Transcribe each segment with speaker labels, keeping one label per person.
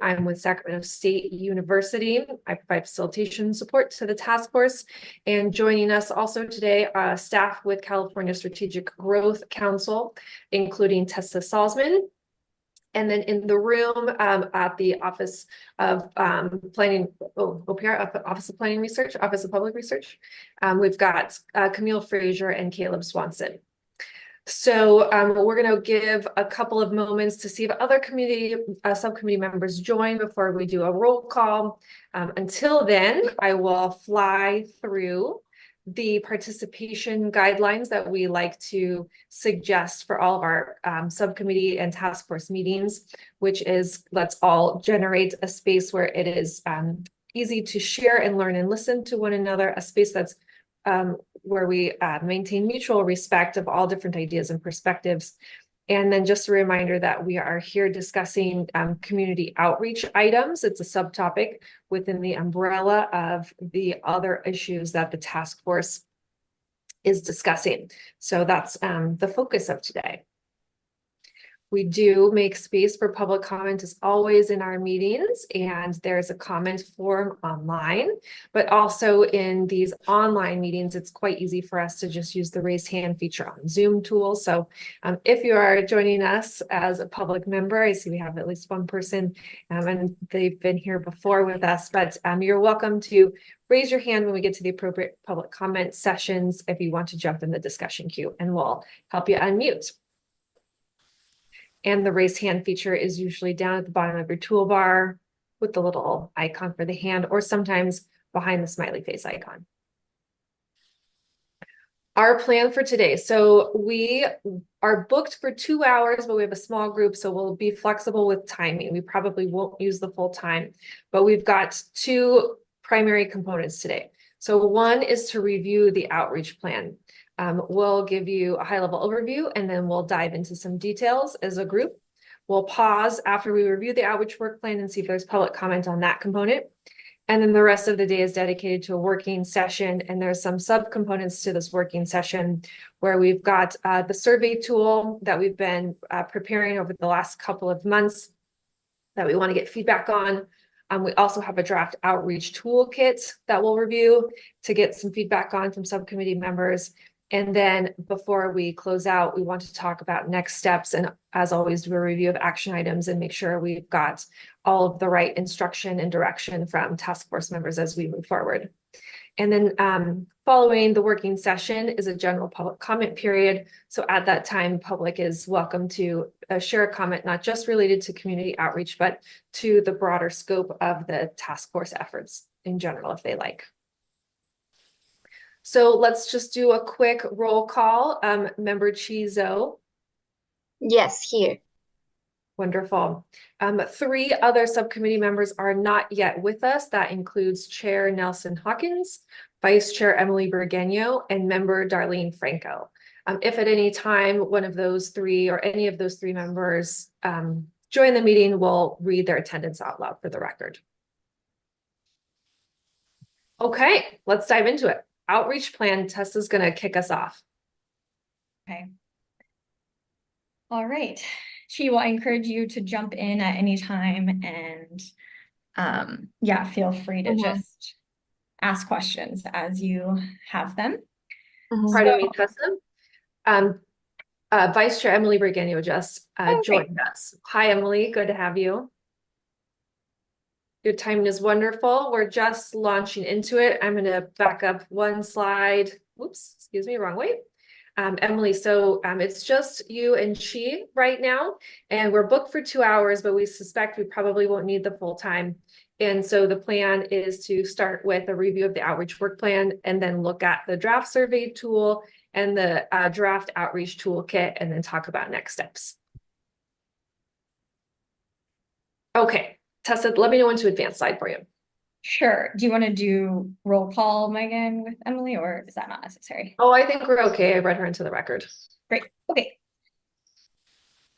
Speaker 1: I'm with Sacramento State University. I provide facilitation support to the task force. And joining us also today, staff with California Strategic Growth Council, including Tessa Salzman. And then in the room at the Office of Planning, Office of Planning Research, Office of Public Research, we've got Camille Frazier and Caleb Swanson. So we're going to give a couple of moments to see if other subcommittee members join before we do a roll call. Until then, I will fly through the participation guidelines that we like to suggest for all of our subcommittee and task force meetings, which is let's all generate a space where it is easy to share and learn and listen to one another, a space that's where we maintain mutual respect of all different ideas and perspectives. And then just a reminder that we are here discussing community outreach items. It's a subtopic within the umbrella of the other issues that the task force is discussing. So that's the focus of today. We do make space for public comment as always in our meetings, and there's a comment form online, but also in these online meetings, it's quite easy for us to just use the raise hand feature on Zoom tool. So if you are joining us as a public member, I see we have at least one person and they've been here before with us, but you're welcome to raise your hand when we get to the appropriate public comment sessions if you want to jump in the discussion queue, and we'll help you unmute. And the raise hand feature is usually down at the bottom of your toolbar with the little icon for the hand, or sometimes behind the smiley face icon. Our plan for today. So we are booked for 2 hours, but we have a small group, so we'll be flexible with timing. We probably won't use the full time, but we've got 2 primary components today. So one is to review the outreach plan. We'll give you a high-level overview, and then we'll dive into some details as a group. We'll pause after we review the outreach work plan and see if there's public comment on that component. And then the rest of the day is dedicated to a working session, and there's some subcomponents to this working session where we've got the survey tool that we've been preparing over the last couple of months that we want to get feedback on. We also have a draft outreach toolkit that we'll review to get some feedback on from subcommittee members. And then before we close out, we want to talk about next steps, and as always, do a review of action items and make sure we've got all of the right instruction and direction from task force members as we move forward. And then following the working session is a general public comment period. So at that time, public is welcome to share a comment, not just related to community outreach, but to the broader scope of the task force efforts in general, if they like. So let's just do a quick roll call. Member Chizo.
Speaker 2: Yes, here.
Speaker 1: Wonderful. 3 other subcommittee members are not yet with us. That includes Chair Nelson Hawkins, Vice Chair Emily Burgueño, and Member Darlene Franco. If at any time one of those 3 or any of those 3 members join the meeting, we'll read their attendance out loud for the record. Okay, let's dive into it. Outreach plan. Tessa's going to kick us off.
Speaker 3: Okay. All right. She will encourage you to jump in at any time, and yeah, feel free to just ask questions as you have them.
Speaker 1: Pardon me, Tessa. Vice Chair Emily Burgueño just joined us. Hi, Emily. Good to have you. Your timing is wonderful. We're just launching into it. I'm going to back up one slide. Oops, excuse me, wrong way. Emily, so it's just you and she right now, and we're booked for 2 hours, but we suspect we probably won't need the full time. And so the plan is to start with a review of the outreach work plan, and then look at the draft survey tool and the draft outreach toolkit, and then talk about next steps. Okay. Tessa, let me know when to advance slide for you.
Speaker 3: Sure. Do you want to do roll call, Megan, with Emily, or is that not necessary?
Speaker 1: Oh, I think we're okay. I read her into the record.
Speaker 3: Great. Okay.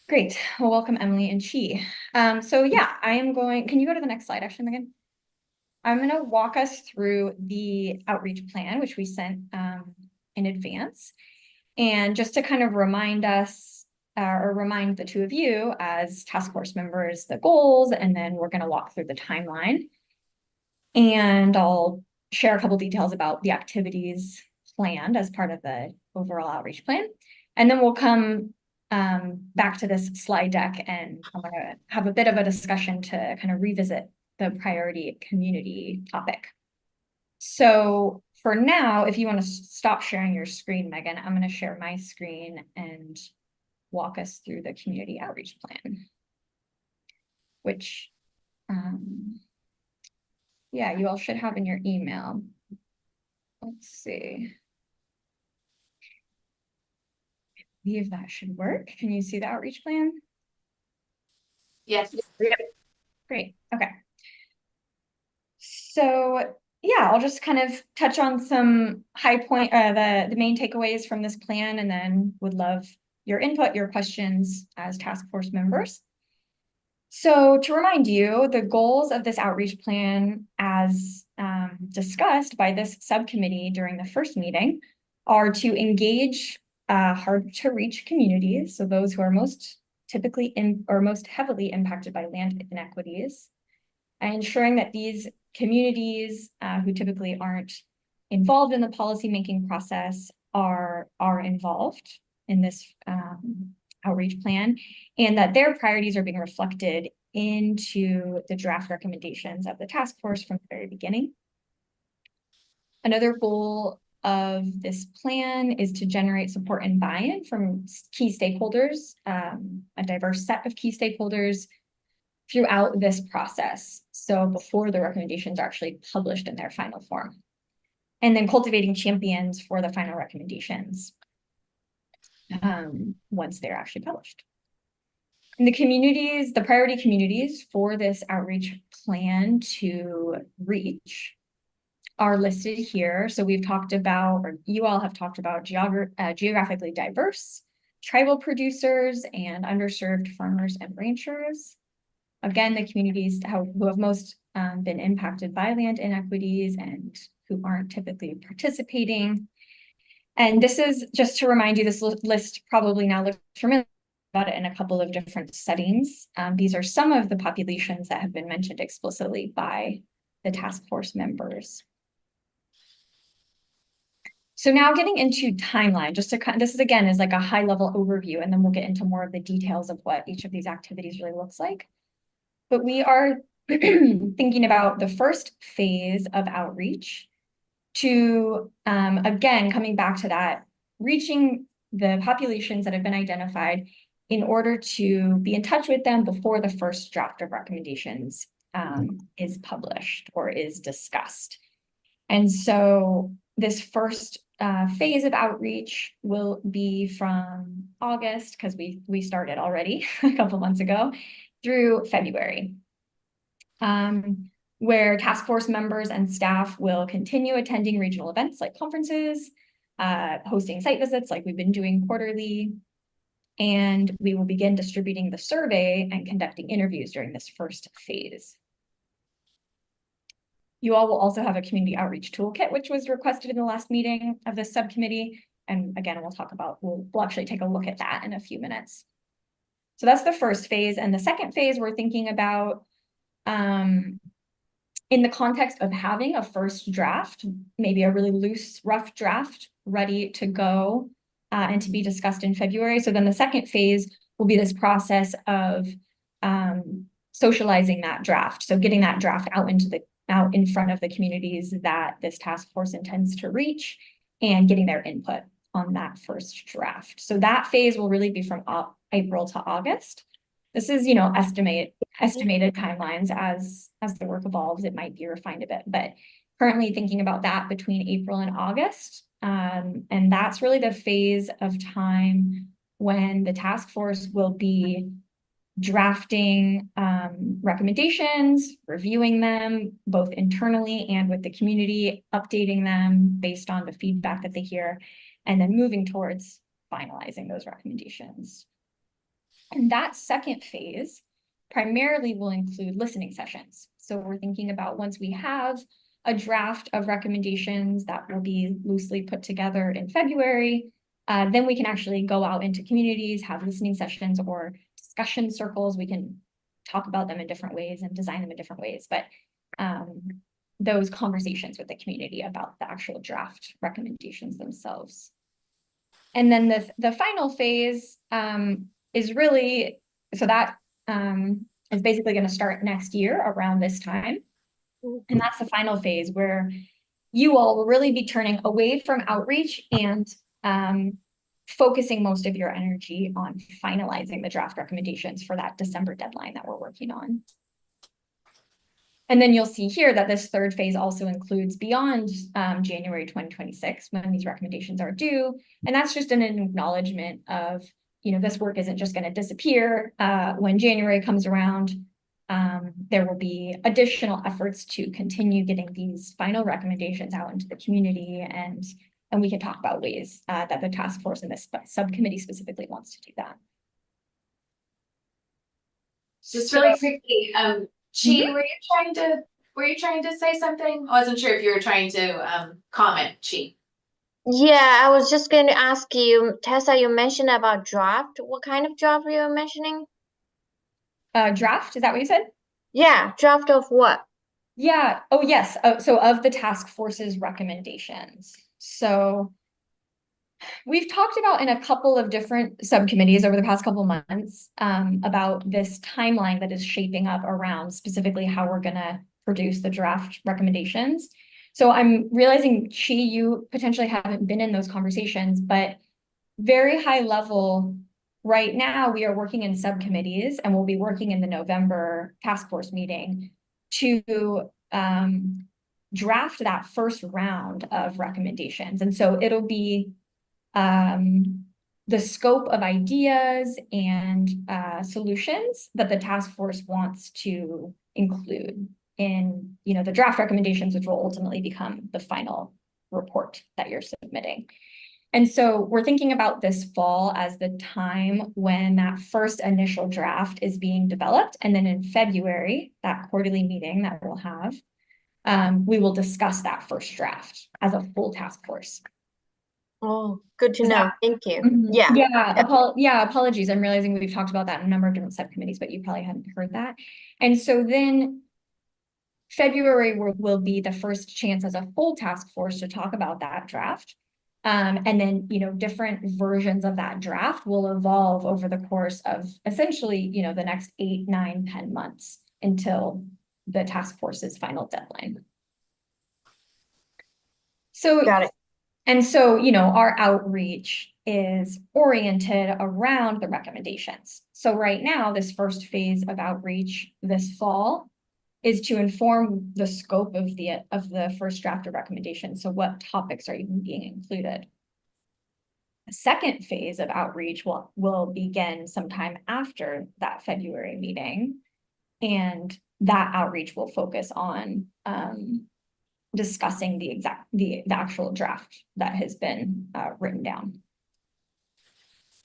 Speaker 3: Great. Well, welcome, Emily and Chi. So yeah, I am going, can you go to the next slide, actually, Megan? I'm going to walk us through the outreach plan, which we sent in advance. And just to kind of remind us or remind the two of you as task force members the goals, and then we're going to walk through the timeline. And I'll share a couple details about the activities planned as part of the overall outreach plan. And then we'll come back to this slide deck, and I'm going to have a bit of a discussion to kind of revisit the priority community topic. So for now, if you want to stop sharing your screen, Megan, I'm going to share my screen and walk us through the community outreach plan, which, yeah, you all should have in your email. Let's see. I believe that should work. Can you see the outreach plan?
Speaker 2: Yes.
Speaker 3: Great. Okay. So yeah, I'll just kind of touch on some the main takeaways from this plan, and then would love your input, your questions as task force members. So to remind you, the goals of this outreach plan, as discussed by this subcommittee during the first meeting, are to engage hard to reach communities, so those who are most heavily impacted by land inequities, and ensuring that these communities who typically aren't involved in the policymaking process are involved in this outreach plan, and that their priorities are being reflected into the draft recommendations of the task force from the very beginning. Another goal of this plan is to generate support and buy-in from key stakeholders, a diverse set of key stakeholders throughout this process, so before the recommendations are actually published in their final form. And then cultivating champions for the final recommendations once they're actually published. And the communities, the priority communities for this outreach plan to reach are listed here. So we've talked about, or you all have talked about, geographically diverse, tribal producers, and underserved farmers and ranchers. Again, the communities who have most been impacted by land inequities and who aren't typically participating. And this is just to remind you, this list probably now looks familiar about it in a couple of different settings. These are some of the populations that have been mentioned explicitly by the task force members. So now getting into timeline, this is again is like a high level overview, and then we'll get into more of the details of what each of these activities really looks like. But we are thinking about the first phase of outreach to, again, coming back to that, reaching the populations that have been identified in order to be in touch with them before the first draft of recommendations is published or is discussed. And so this first phase of outreach will be from August, because we started already a couple months ago, through February, where task force members and staff will continue attending regional events like conferences, hosting site visits like we've been doing quarterly, and we will begin distributing the survey and conducting interviews during this first phase. You all will also have a community outreach toolkit, which was requested in the last meeting of this subcommittee. And again, we'll actually take a look at that in a few minutes. So that's the first phase. And the second phase we're thinking about in the context of having a first draft, maybe a really loose, rough draft ready to go and to be discussed in February. So then the second phase will be this process of socializing that draft. So getting that draft out in front of the communities that this task force intends to reach and getting their input on that first draft. So that phase will really be from April to August. This is, estimated timelines as the work evolves. It might be refined a bit, but currently thinking about that between April and August. And that's really the phase of time when the task force will be drafting recommendations, reviewing them both internally and with the community, updating them based on the feedback that they hear, and then moving towards finalizing those recommendations. And that second phase primarily will include listening sessions. So we're thinking about once we have a draft of recommendations that will be loosely put together in February, then we can actually go out into communities, have listening sessions or discussion circles. We can talk about them in different ways and design them in different ways, but those conversations with the community about the actual draft recommendations themselves. And then the final phase is really, so that is basically going to start next year around this time. And that's the final phase where you all will really be turning away from outreach and focusing most of your energy on finalizing the draft recommendations for that December deadline that we're working on. And then you'll see here that this third phase also includes beyond January 2026, when these recommendations are due. And that's just an acknowledgement of, this work isn't just going to disappear when January comes around. There will be additional efforts to continue getting these final recommendations out into the community, and we can talk about ways that the task force and this subcommittee specifically wants to do that.
Speaker 2: Just really quickly, Chi, were you trying to say something? I wasn't sure if you were trying to comment, Chi.
Speaker 4: Yeah, I was just going to ask you, Tessa, you mentioned about draft. What kind of draft were you mentioning?
Speaker 3: Draft, is that what you said?
Speaker 4: Yeah, draft of what?
Speaker 3: Yeah. Oh, yes. So of the task force's recommendations. So we've talked about in a couple of different subcommittees over the past couple of months about this timeline that is shaping up around specifically how we're going to produce the draft recommendations. So I'm realizing, Chi, you potentially haven't been in those conversations, but very high level, right now we are working in subcommittees, and we'll be working in the November task force meeting to draft that first round of recommendations. And so it'll be the scope of ideas and solutions that the task force wants to include in, the draft recommendations, which will ultimately become the final report that you're submitting. And so we're thinking about this fall as the time when that first initial draft is being developed. And then in February, that quarterly meeting that we'll have, we will discuss that first draft as a full task force.
Speaker 4: Oh, good to know. Thank you.
Speaker 3: Yeah, apologies. I'm realizing we've talked about that in a number of different subcommittees, but you probably hadn't heard that. And so then February will be the first chance as a full task force to talk about that draft. And then, different versions of that draft will evolve over the course of essentially, the next 8, 9, 10 months until the task force's final deadline. So,
Speaker 4: got it.
Speaker 3: And so, our outreach is oriented around the recommendations. So right now, this first phase of outreach this fall is to inform the scope of the first draft of recommendations. So what topics are even being included? The second phase of outreach will begin sometime after that February meeting. And that outreach will focus on discussing the actual draft that has been written down.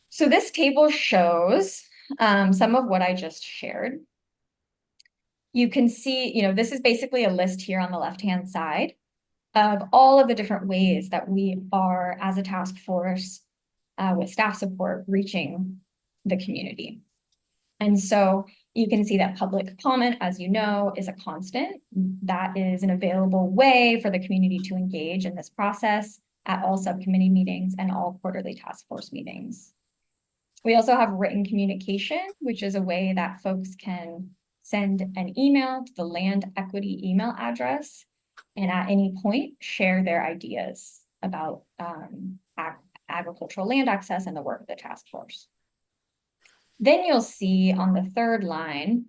Speaker 3: So this table shows some of what I just shared. You can see, this is basically a list here on the left-hand side of all of the different ways that we are, as a task force, with staff support, reaching the community. And so you can see that public comment, as you know, is a constant. That is an available way for the community to engage in this process at all subcommittee meetings and all quarterly task force meetings. We also have written communication, which is a way that folks can send an email to the land equity email address and at any point share their ideas about agricultural land access and the work of the task force. Then you'll see on the third line,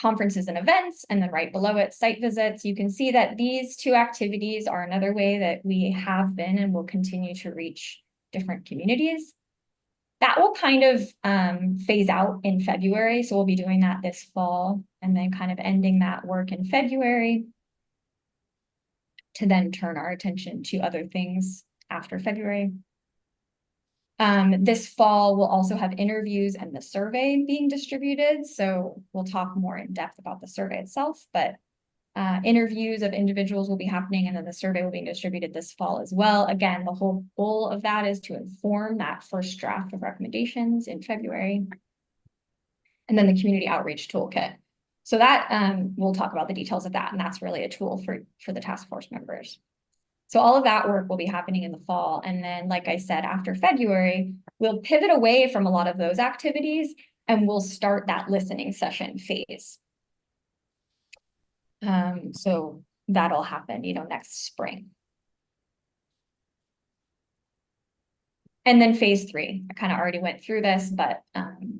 Speaker 3: conferences and events, and then right below it, site visits. You can see that these two activities are another way that we have been and will continue to reach different communities. That will kind of phase out in February. So we'll be doing that this fall and then kind of ending that work in February to then turn our attention to other things after February. This fall, we'll also have interviews and the survey being distributed. So we'll talk more in depth about the survey itself, but Interviews of individuals will be happening, and then the survey will be distributed this fall as well. Again, the whole goal of that is to inform that first draft of recommendations in February. And then the community outreach toolkit. So that we'll talk about the details of that, and that's really a tool for the task force members. So all of that work will be happening in the fall. And then, like I said, after February, we'll pivot away from a lot of those activities and we'll start that listening session phase. So that'll happen, next spring. And then phase 3, I kind of already went through this, but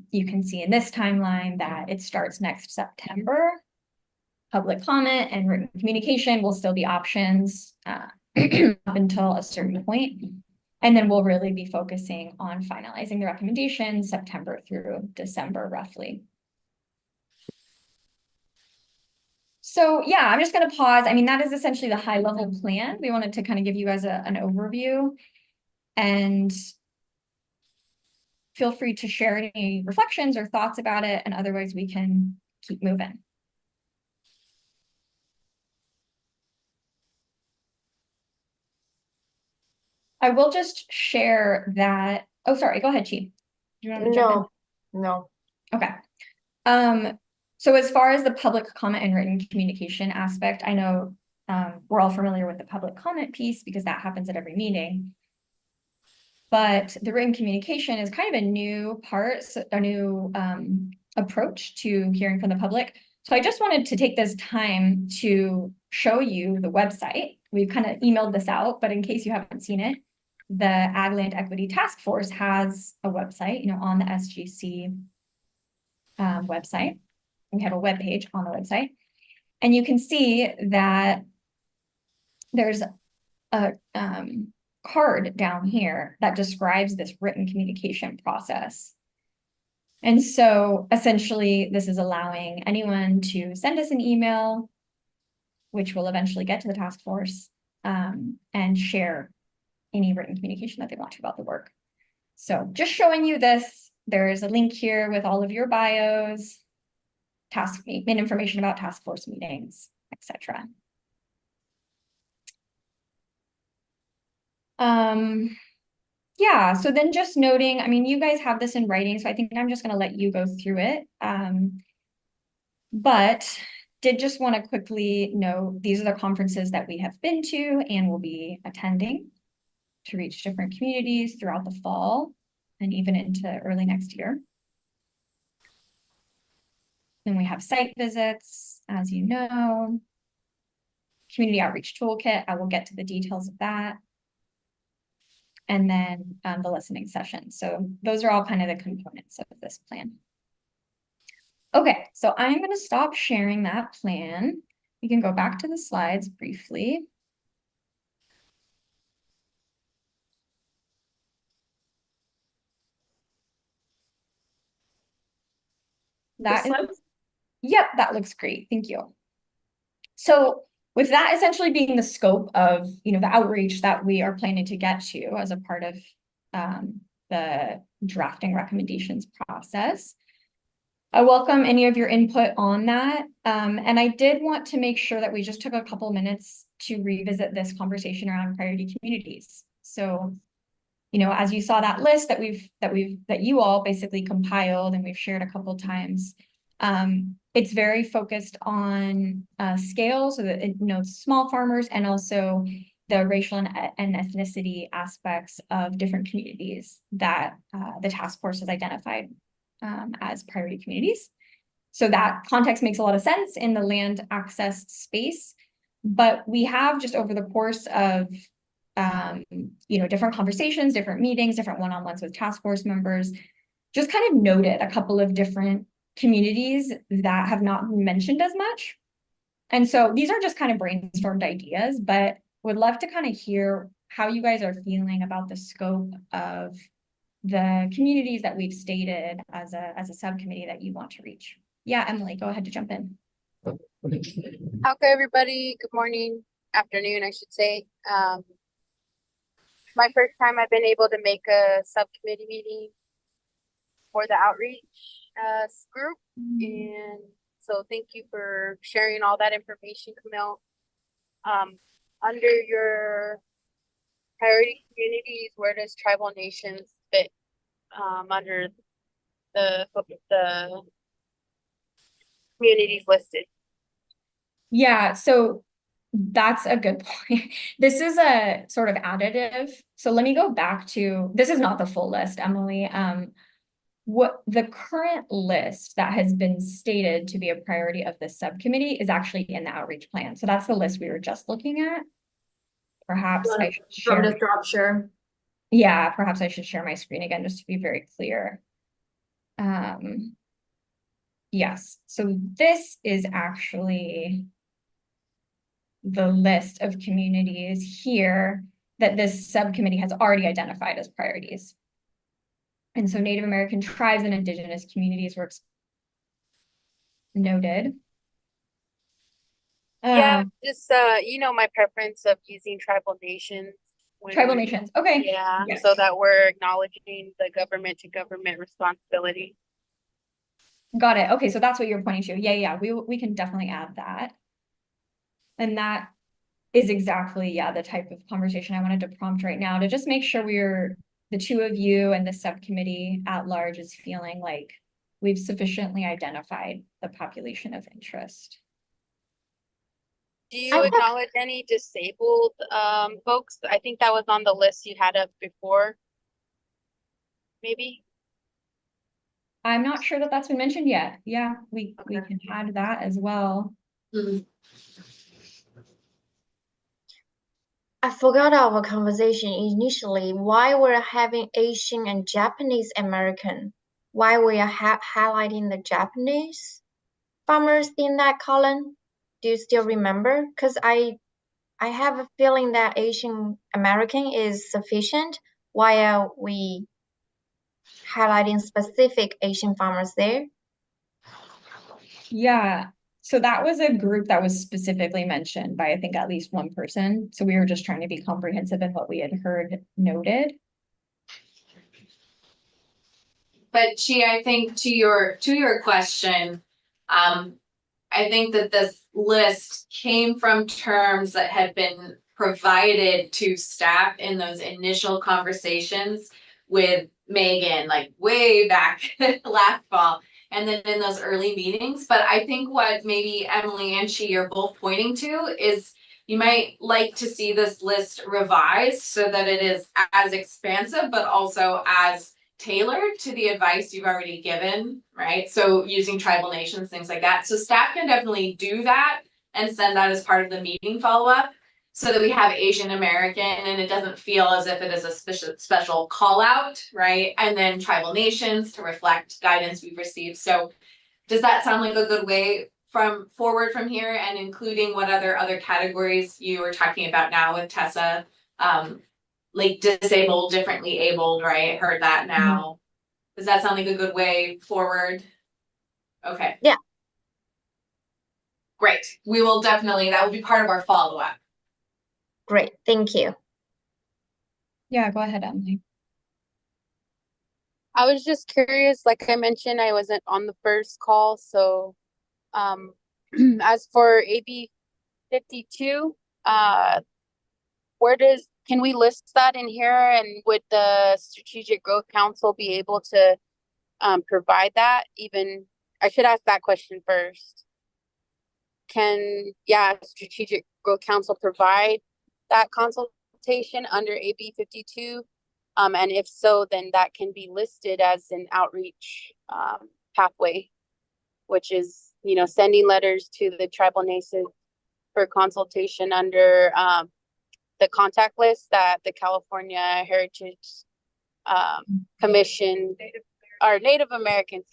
Speaker 3: you can see in this timeline that it starts next September. Public comment and written communication will still be options up until a certain point. And then we'll really be focusing on finalizing the recommendations September through December, roughly. So yeah, I'm just going to pause. I mean, that is essentially the high level plan. We wanted to kind of give you guys an overview, and feel free to share any reflections or thoughts about it. And otherwise we can keep moving. I will just share that. Oh, sorry. Go ahead, Chi. Do you want to jump in?
Speaker 4: No.
Speaker 3: Okay. So as far as the public comment and written communication aspect, I know we're all familiar with the public comment piece because that happens at every meeting. But the written communication is kind of a new part, a new approach to hearing from the public. So I just wanted to take this time to show you the website. We've kind of emailed this out, but in case you haven't seen it, the Ag Land Equity Task Force has a website, on the SGC website. We have a web page on the website, and you can see that there's a card down here that describes this written communication process. And so essentially, this is allowing anyone to send us an email, which will eventually get to the task force, and share any written communication that they want to about the work. So just showing you this, there's a link here with all of your bios, and information about task force meetings, etc. Yeah, so then just noting, I mean, you guys have this in writing, so I think I'm just going to let you go through it. But did just want to quickly note, these are the conferences that we have been to and will be attending to reach different communities throughout the fall and even into early next year. Then we have site visits, as you know, community outreach toolkit. I will get to the details of that. And then the listening session. So those are all kind of the components of this plan. Okay, so I'm going to stop sharing that plan. We can go back to the slides briefly. Yep, that looks great. Thank you. So with that essentially being the scope of, the outreach that we are planning to get to as a part of the drafting recommendations process, I welcome any of your input on that. And I did want to make sure that we just took a couple minutes to revisit this conversation around priority communities. So, as you saw that list that you all basically compiled and we've shared a couple times, it's very focused on scale, so that it notes small farmers and also the racial and ethnicity aspects of different communities that the task force has identified as priority communities. So that context makes a lot of sense in the land access space, but we have just over the course of different conversations, different meetings, different one-on-ones with task force members, just kind of noted a couple of different communities that have not been mentioned as much. And so these are just kind of brainstormed ideas, but would love to kind of hear how you guys are feeling about the scope of the communities that we've stated as a subcommittee that you want to reach. Yeah, Emily, go ahead to jump in.
Speaker 5: Okay, everybody. Good morning, afternoon, I should say. My first time I've been able to make a subcommittee meeting for the outreach group, and So thank you for sharing all that information, Camille. Under your priority communities, where does tribal nations fit under the communities listed?
Speaker 3: Yeah, so that's a good point. This is a sort of additive. So let me go back to, this is not the full list, Emily. What the current list that has been stated to be a priority of this subcommittee is actually in the outreach plan. So that's the list we were just looking at. Perhaps I should
Speaker 4: From
Speaker 3: share.
Speaker 4: the structure.
Speaker 3: Yeah, perhaps I should share my screen again just to be very clear. Yes, so this is actually the list of communities here that this subcommittee has already identified as priorities. And so Native American tribes and indigenous communities were noted.
Speaker 5: Yeah, just my preference of using tribal nations.
Speaker 3: Tribal nations, okay.
Speaker 5: Yeah,
Speaker 3: Yes.
Speaker 5: so that we're acknowledging the government to government responsibility.
Speaker 3: Got it. Okay, so that's what you're pointing to. Yeah, we can definitely add that. And that is exactly, yeah, the type of conversation I wanted to prompt right now to just make sure the two of you and the subcommittee at large is feeling like we've sufficiently identified the population of interest.
Speaker 5: Do you acknowledge any disabled folks? I think that was on the list you had up before. Maybe?
Speaker 3: I'm not sure that that's been mentioned yet. Yeah, we can add that as well.
Speaker 4: I forgot our conversation initially. Why we're having Asian and Japanese American? Why we are highlighting the Japanese farmers in that column? Do you still remember? Because I have a feeling that Asian American is sufficient. Why are we highlighting specific Asian farmers there?
Speaker 3: Yeah, so that was a group that was specifically mentioned by, I think, at least one person. So we were just trying to be comprehensive in what we had heard noted.
Speaker 2: But Chi, I think to your question, I think that this list came from terms that had been provided to staff in those initial conversations with Megan, like way back last fall, and then in those early meetings. But I think what maybe Emily and Chi are both pointing to is you might like to see this list revised so that it is as expansive, but also as tailored to the advice you've already given, right? So using tribal nations, things like that. So staff can definitely do that and send that as part of the meeting follow-up so that we have Asian American and it doesn't feel as if it is a special call out, right? And then tribal nations to reflect guidance we've received. So does that sound like a good way forward from here, and including what other categories you were talking about now with Tessa? Like disabled, differently abled, right? Heard that now. Does that sound like a good way forward? Okay.
Speaker 4: Yeah.
Speaker 2: Great. We will definitely, that will be part of our follow-up.
Speaker 4: Great, thank you.
Speaker 3: Yeah, go ahead, Emily.
Speaker 5: I was just curious, like I mentioned, I wasn't on the first call, so as for AB 52, can we list that in here, and would the Strategic Growth Council be able to provide that? Even I should ask that question first. Can Strategic Growth Council provide that consultation under AB 52? And if so, then that can be listed as an outreach pathway, which is, sending letters to the tribal nations for consultation under the contact list that the California Heritage Commission, or Native American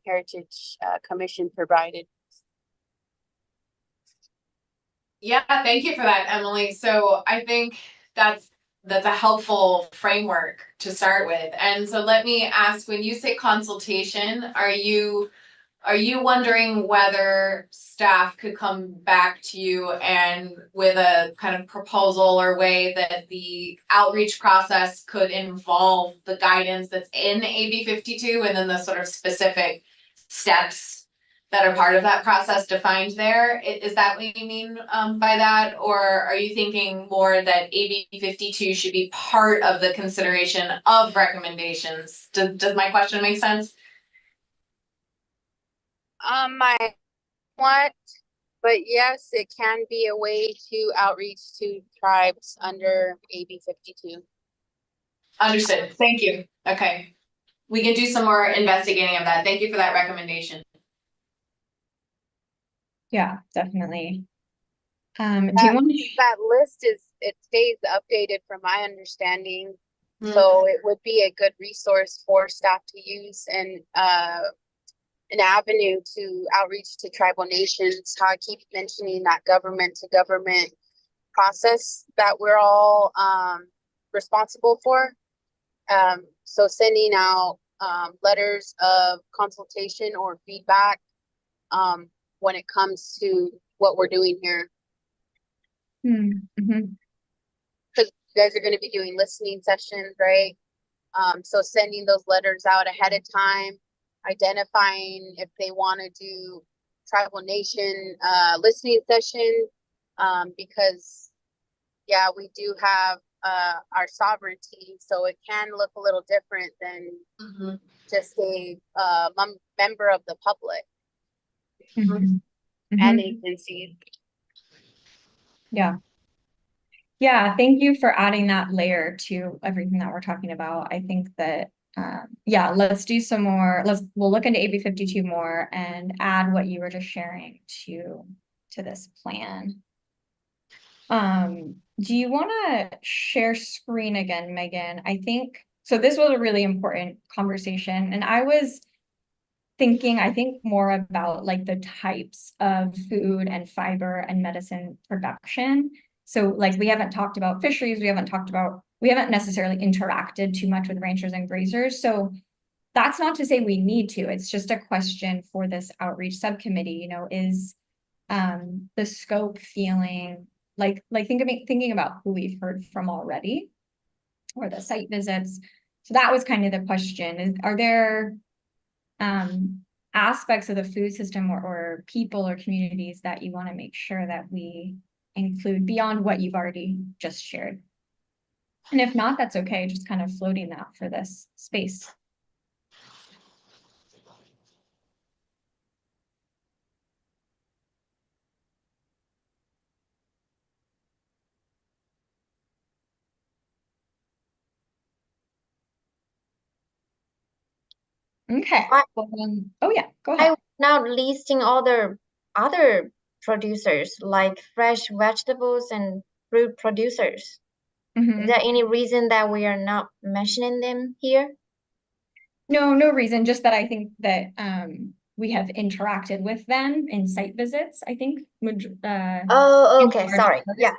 Speaker 5: Heritage Commission provided.
Speaker 2: Yeah, thank you for that, Emily. So I think that's a helpful framework to start with. And so let me ask, when you say consultation, are you wondering whether staff could come back to you and with a kind of proposal or way that the outreach process could involve the guidance that's in AB 52 and then the sort of specific steps that are part of that process defined there. Is that what you mean by that? Or are you thinking more that AB 52 should be part of the consideration of recommendations? Does my question make sense?
Speaker 5: My what? But yes, it can be a way to outreach to tribes under AB 52.
Speaker 2: Understood. Thank you. Okay. We can do some more investigating of that. Thank you for that recommendation.
Speaker 3: Yeah, definitely. Do you want to?
Speaker 5: That list it stays updated from my understanding.
Speaker 2: Hmm.
Speaker 5: So it would be a good resource for staff to use and an avenue to outreach to tribal nations. How I keep mentioning that government to government process that we're all responsible for. So sending out letters of consultation or feedback when it comes to what we're doing here.
Speaker 3: Mm-hmm.
Speaker 5: Because you guys are going to be doing listening sessions, right? So sending those letters out ahead of time, identifying if they want to do tribal nation listening session, because yeah, we do have our sovereignty, so it can look a little different than just a member of the public and agencies.
Speaker 3: Yeah. Yeah, thank you for adding that layer to everything that we're talking about. I think that yeah, let's do some more. We'll look into AB 52 more and add what you were just sharing to this plan. Do you want to share screen again, Megan? I think so. This was a really important conversation, and I was thinking, I think more about like the types of food and fiber and medicine production. So like we haven't talked about fisheries, we haven't necessarily interacted too much with ranchers and grazers. So that's not to say we need to, it's just a question for this outreach subcommittee, you know, is the scope feeling like thinking about who we've heard from already or the site visits. So that was kind of the question, are there aspects of the food system or people or communities that you want to make sure that we include beyond what you've already just shared? And if not, that's okay, just kind of floating that for this space. Okay. Oh yeah, go ahead.
Speaker 4: I'm now listing other producers like fresh vegetables and fruit producers. Is there any reason that we are not mentioning them here?
Speaker 3: No reason, just that I think that we have interacted with them in site visits, I think.
Speaker 4: Oh, okay, sorry. Yeah.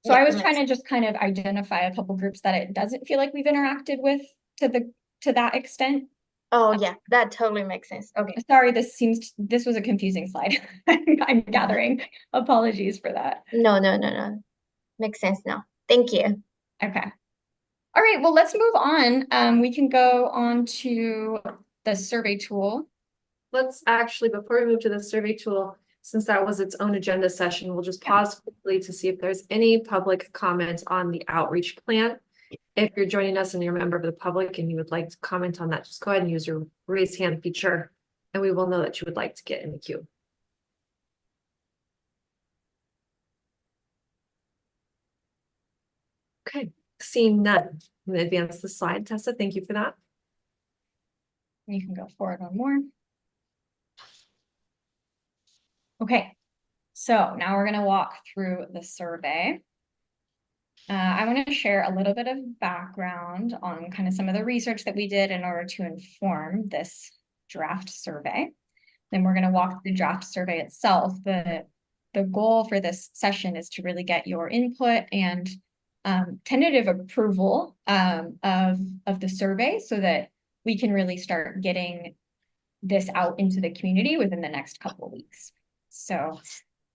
Speaker 3: So I was trying to just kind of identify a couple groups that it doesn't feel like we've interacted with to that extent.
Speaker 4: Oh yeah, that totally makes sense. Okay.
Speaker 3: Sorry, this was a confusing slide. I'm gathering. Apologies for that.
Speaker 4: No. Makes sense now. Thank you.
Speaker 3: Okay. All right, well, let's move on. We can go on to the survey tool.
Speaker 1: Let's actually, before we move to the survey tool, since that was its own agenda session, we'll just pause quickly to see if there's any public comment on the outreach plan. If you're joining us and you're a member of the public and you would like to comment on that, just go ahead and use your raise hand feature and we will know that you would like to get in the queue. Okay, seeing none, I'm going to advance the slide. Tessa, thank you for that.
Speaker 3: You can go forward one more. Okay, so now we're going to walk through the survey. I want to share a little bit of background on kind of some of the research that we did in order to inform this draft survey. Then we're going to walk through the draft survey itself. The goal for this session is to really get your input and tentative approval of the survey so that we can really start getting this out into the community within the next couple of weeks. So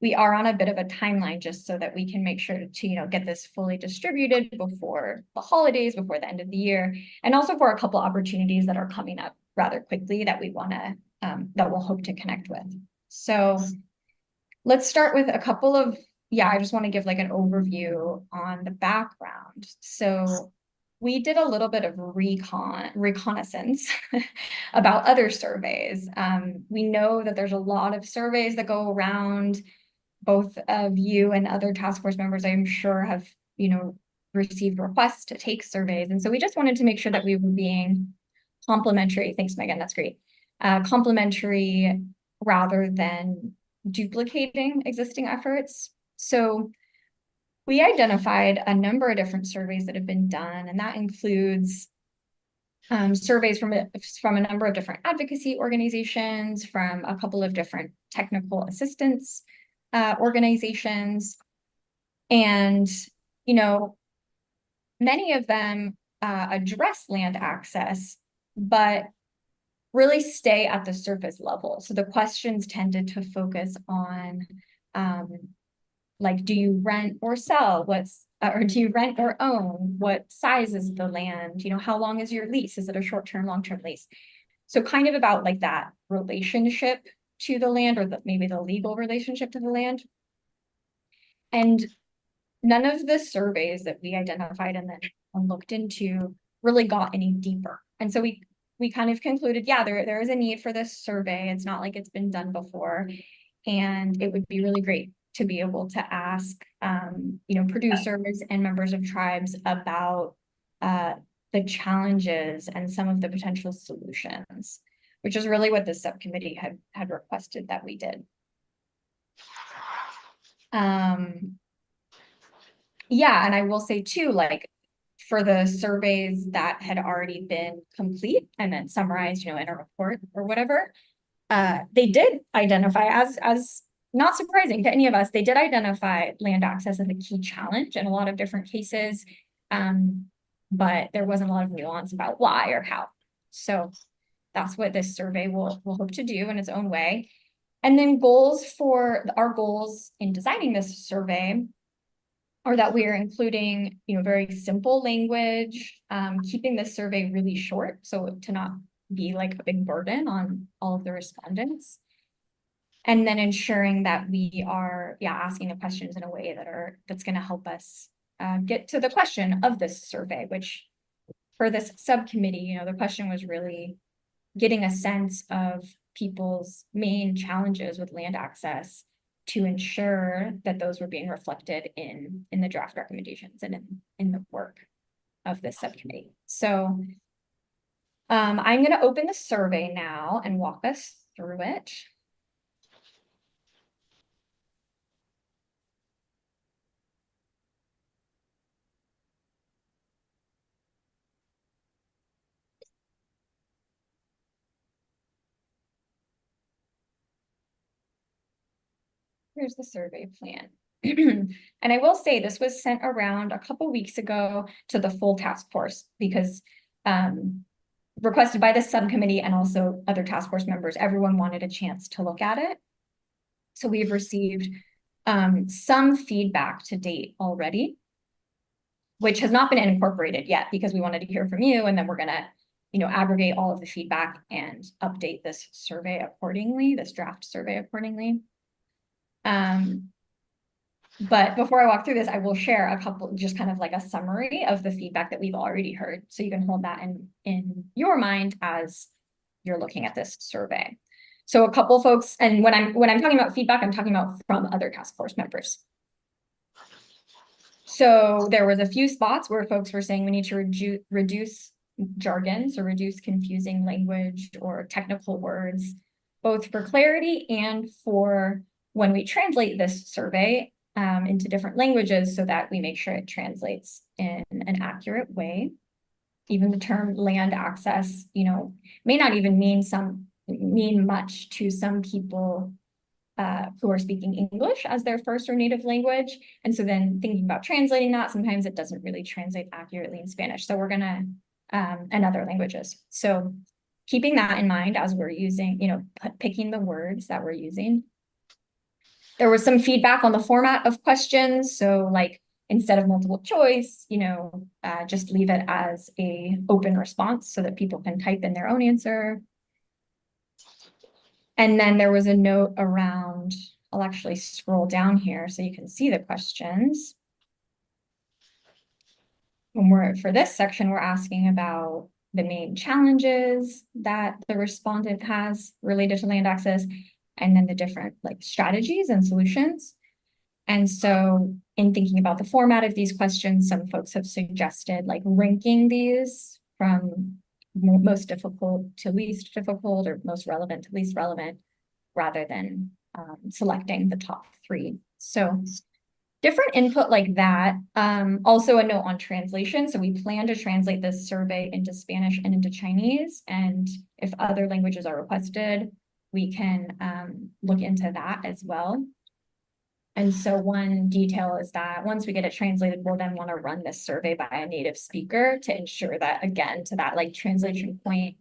Speaker 3: we are on a bit of a timeline just so that we can make sure to, get this fully distributed before the holidays, before the end of the year, and also for a couple opportunities that are coming up rather quickly that we want to, that we'll hope to connect with. So let's start with a couple of, I just want to give like an overview on the background. So we did a little bit of reconnaissance about other surveys. We know that there's a lot of surveys that go around. Both of you and other task force members, I'm sure, have, received requests to take surveys. And so we just wanted to make sure that we were being complimentary. Thanks, Megan, that's great. Complimentary rather than duplicating existing efforts. So we identified a number of different surveys that have been done, and that includes surveys from a number of different advocacy organizations, from a couple of different technical assistance organizations. And, many of them address land access, but really stay at the surface level. So the questions tended to focus on, like, do you rent or sell? Or do you rent or own? What size is the land? How long is your lease? Is it a short-term, long-term lease? So kind of about like that relationship to the land, or maybe the legal relationship to the land. And none of the surveys that we identified and then looked into really got any deeper. And so we kind of concluded, there is a need for this survey. It's not like it's been done before. And it would be really great to be able to ask, producers and members of tribes about the challenges and some of the potential solutions, which is really what the subcommittee had requested that we did. And I will say too, like, for the surveys that had already been complete and then summarized, in a report or whatever, they did identify, as not surprising to any of us, they did identify land access as a key challenge in a lot of different cases, but there wasn't a lot of nuance about why or how. So that's what this survey will hope to do in its own way. And then our goals in designing this survey are that we are including, very simple language, keeping this survey really short, so to not be like a big burden on all of the respondents. And then ensuring that we are, asking the questions in a way that's going to help us get to the question of this survey, which for this subcommittee, the question was really getting a sense of people's main challenges with land access to ensure that those were being reflected in the draft recommendations and in the work of this subcommittee. So I'm going to open the survey now and walk us through it. Here's the survey plan. And I will say this was sent around a couple weeks ago to the full task force because requested by the subcommittee and also other task force members, everyone wanted a chance to look at it. So we've received some feedback to date already, which has not been incorporated yet because we wanted to hear from you, and then we're gonna, aggregate all of the feedback and update this survey accordingly, this draft survey accordingly. But before I walk through this, I will share a couple, just kind of like a summary of the feedback that we've already heard. So you can hold that in your mind as you're looking at this survey. So a couple folks, and when I'm talking about feedback, I'm talking about from other task force members. So there was a few spots where folks were saying we need to reduce jargon, so reduce confusing language or technical words, both for clarity and for when we translate this survey into different languages so that we make sure it translates in an accurate way. Even the term land access, may not even mean much to some people who are speaking English as their first or native language. And so then thinking about translating that, sometimes it doesn't really translate accurately in Spanish. So we're gonna, and other languages. So keeping that in mind as we're using, picking the words that we're using. There was some feedback on the format of questions. So like, instead of multiple choice, just leave it as a open response so that people can type in their own answer. And then there was a note around, I'll actually scroll down here so you can see the questions. For this section, we're asking about the main challenges that the respondent has related to land access, and then the different like strategies and solutions. And so in thinking about the format of these questions, some folks have suggested like ranking these from most difficult to least difficult, or most relevant to least relevant, rather than selecting the top 3. So different input like that. Also a note on translation. So we plan to translate this survey into Spanish and into Chinese. And if other languages are requested, we can look into that as well. And so one detail is that once we get it translated, we'll then want to run this survey by a native speaker to ensure that, again, to that like translation point,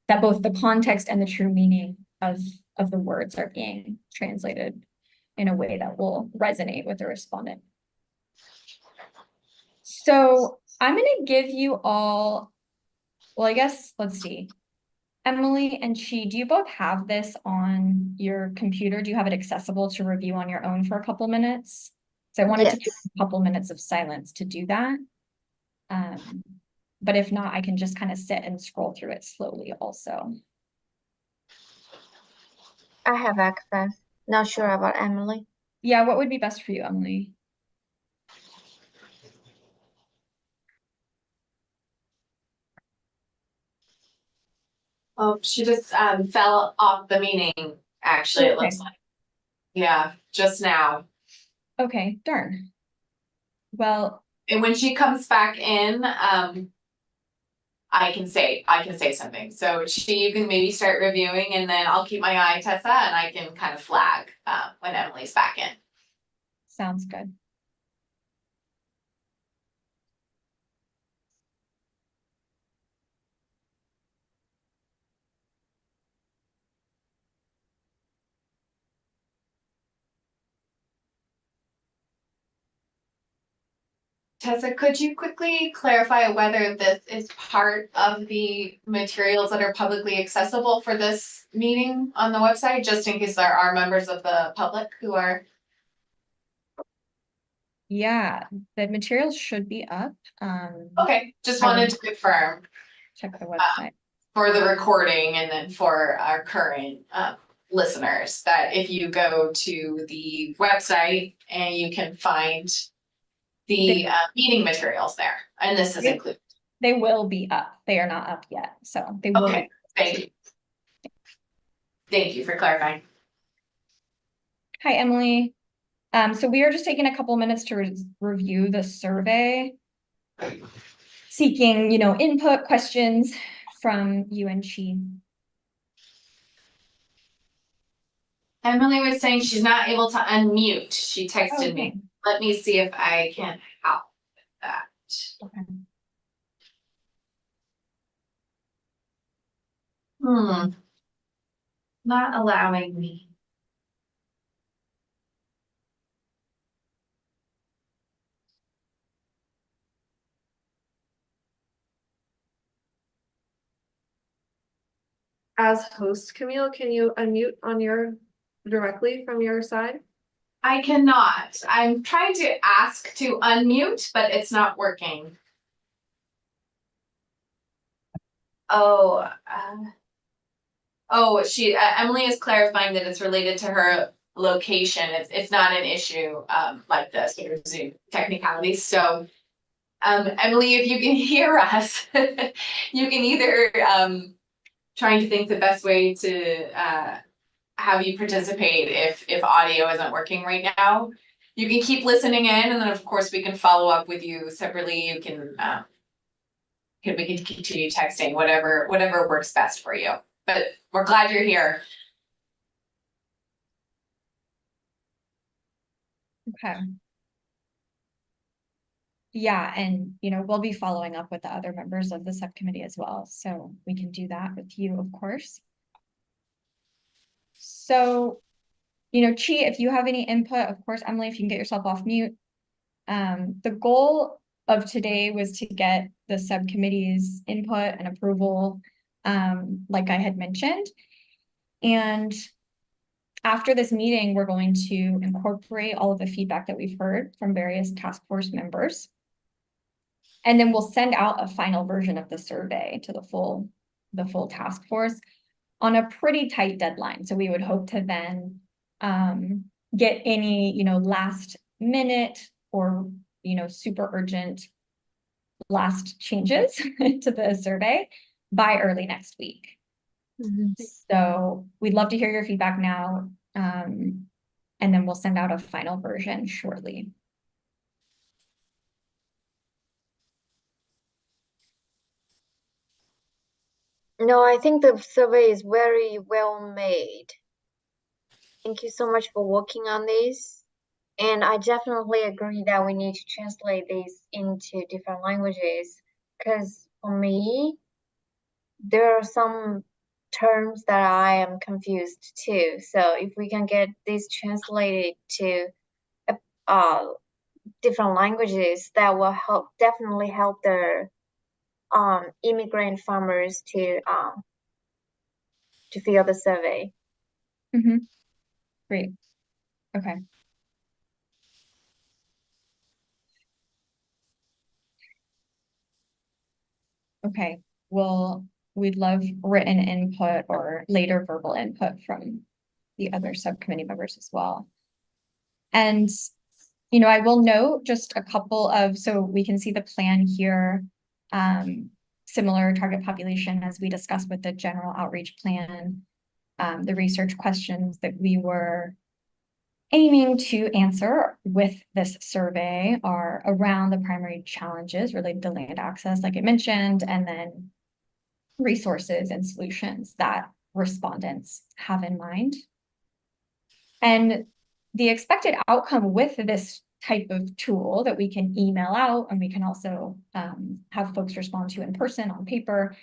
Speaker 3: that both the context and the true meaning of the words are being translated in a way that will resonate with the respondent. So I'm going to give you all, well, I guess, let's see. Emily and Chi, do you both have this on your computer? Do you have it accessible to review on your own for a couple minutes? So I wanted to give
Speaker 4: Yes.
Speaker 3: a couple minutes of silence to do that. But if not, I can just kind of sit and scroll through it slowly also.
Speaker 4: I have access. Not sure about Emily.
Speaker 3: Yeah, what would be best for you, Emily?
Speaker 2: Oh, she just fell off the meeting, actually, it looks
Speaker 3: Okay.
Speaker 2: like. Yeah, just now.
Speaker 3: Okay, darn. Well,
Speaker 2: And when she comes back in, I can say something. So you can maybe start reviewing, and then I'll keep my eye, Tessa, and I can kind of flag when Emily's back in.
Speaker 3: sounds good.
Speaker 2: Tessa, could you quickly clarify whether this is part of the materials that are publicly accessible for this meeting on the website, just in case there are members of the public who are?
Speaker 3: Yeah, the materials should be up.
Speaker 2: Okay, just
Speaker 3: I will
Speaker 2: wanted to confirm
Speaker 3: check the website.
Speaker 2: for the recording and then for our current listeners, that if you go to the website and you can find the meeting materials there, and this is
Speaker 3: Yeah.
Speaker 2: included.
Speaker 3: They will be up. They are not up yet, so they will
Speaker 2: Okay,
Speaker 3: be.
Speaker 2: thank you. Thank you for clarifying.
Speaker 3: Hi, Emily. So we are just taking a couple minutes to review the survey, seeking, input questions from you and Chi.
Speaker 2: Emily was saying she's not able to unmute. She texted me.
Speaker 3: Okay.
Speaker 2: Let me see if I can help with that.
Speaker 3: Okay.
Speaker 2: Not allowing me.
Speaker 1: As host, Camille, can you unmute on your directly from your side?
Speaker 2: I cannot. I'm trying to ask to unmute, but it's not working. Oh, Emily is clarifying that it's related to her location. It's not an issue like this sort of Zoom technicalities. So, Emily, if you can hear us, you can either trying to think the best way to have you participate if audio isn't working right now. You can keep listening in, and then of course we can follow up with you separately. You can we can continue texting, whatever works best for you. But we're glad you're here.
Speaker 3: Okay. Yeah, and we'll be following up with the other members of the subcommittee as well, so we can do that with you, of course. So, Chi, if you have any input, of course, Emily, if you can get yourself off mute. The goal of today was to get the subcommittee's input and approval, like I had mentioned. And after this meeting, we're going to incorporate all of the feedback that we've heard from various task force members. And then we'll send out a final version of the survey to the full task force on a pretty tight deadline. So we would hope to then get any, last minute or, super urgent last changes to the survey by early next week. So we'd love to hear your feedback now. And then we'll send out a final version shortly.
Speaker 4: No, I think the survey is very well made. Thank you so much for working on this. And I definitely agree that we need to translate this into different languages. Because for me, there are some terms that I am confused too. So if we can get this translated to different languages, that will definitely help the immigrant farmers to fill the survey.
Speaker 3: Great. Okay. Okay. Well, we'd love written input or later verbal input from the other subcommittee members as well. And, I will note just a couple so we can see the plan here, similar target population as we discussed with the general outreach plan. The research questions that we were aiming to answer with this survey are around the primary challenges related to land access, like I mentioned, and then resources and solutions that respondents have in mind. And the expected outcome with this type of tool that we can email out, and we can also have folks respond to in person on paper,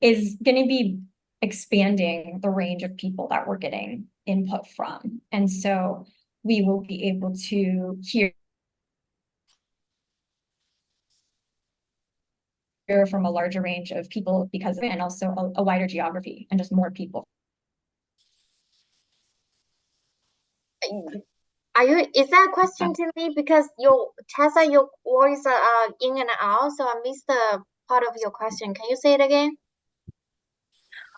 Speaker 3: is going to be expanding the range of people that we're getting input from. And so we will be able to hear from a larger range of people because of it, and also a wider geography and just more people.
Speaker 4: Is that a question to me? Because Tessa, your voice are in and out, so I missed the part of your question. Can you say it again?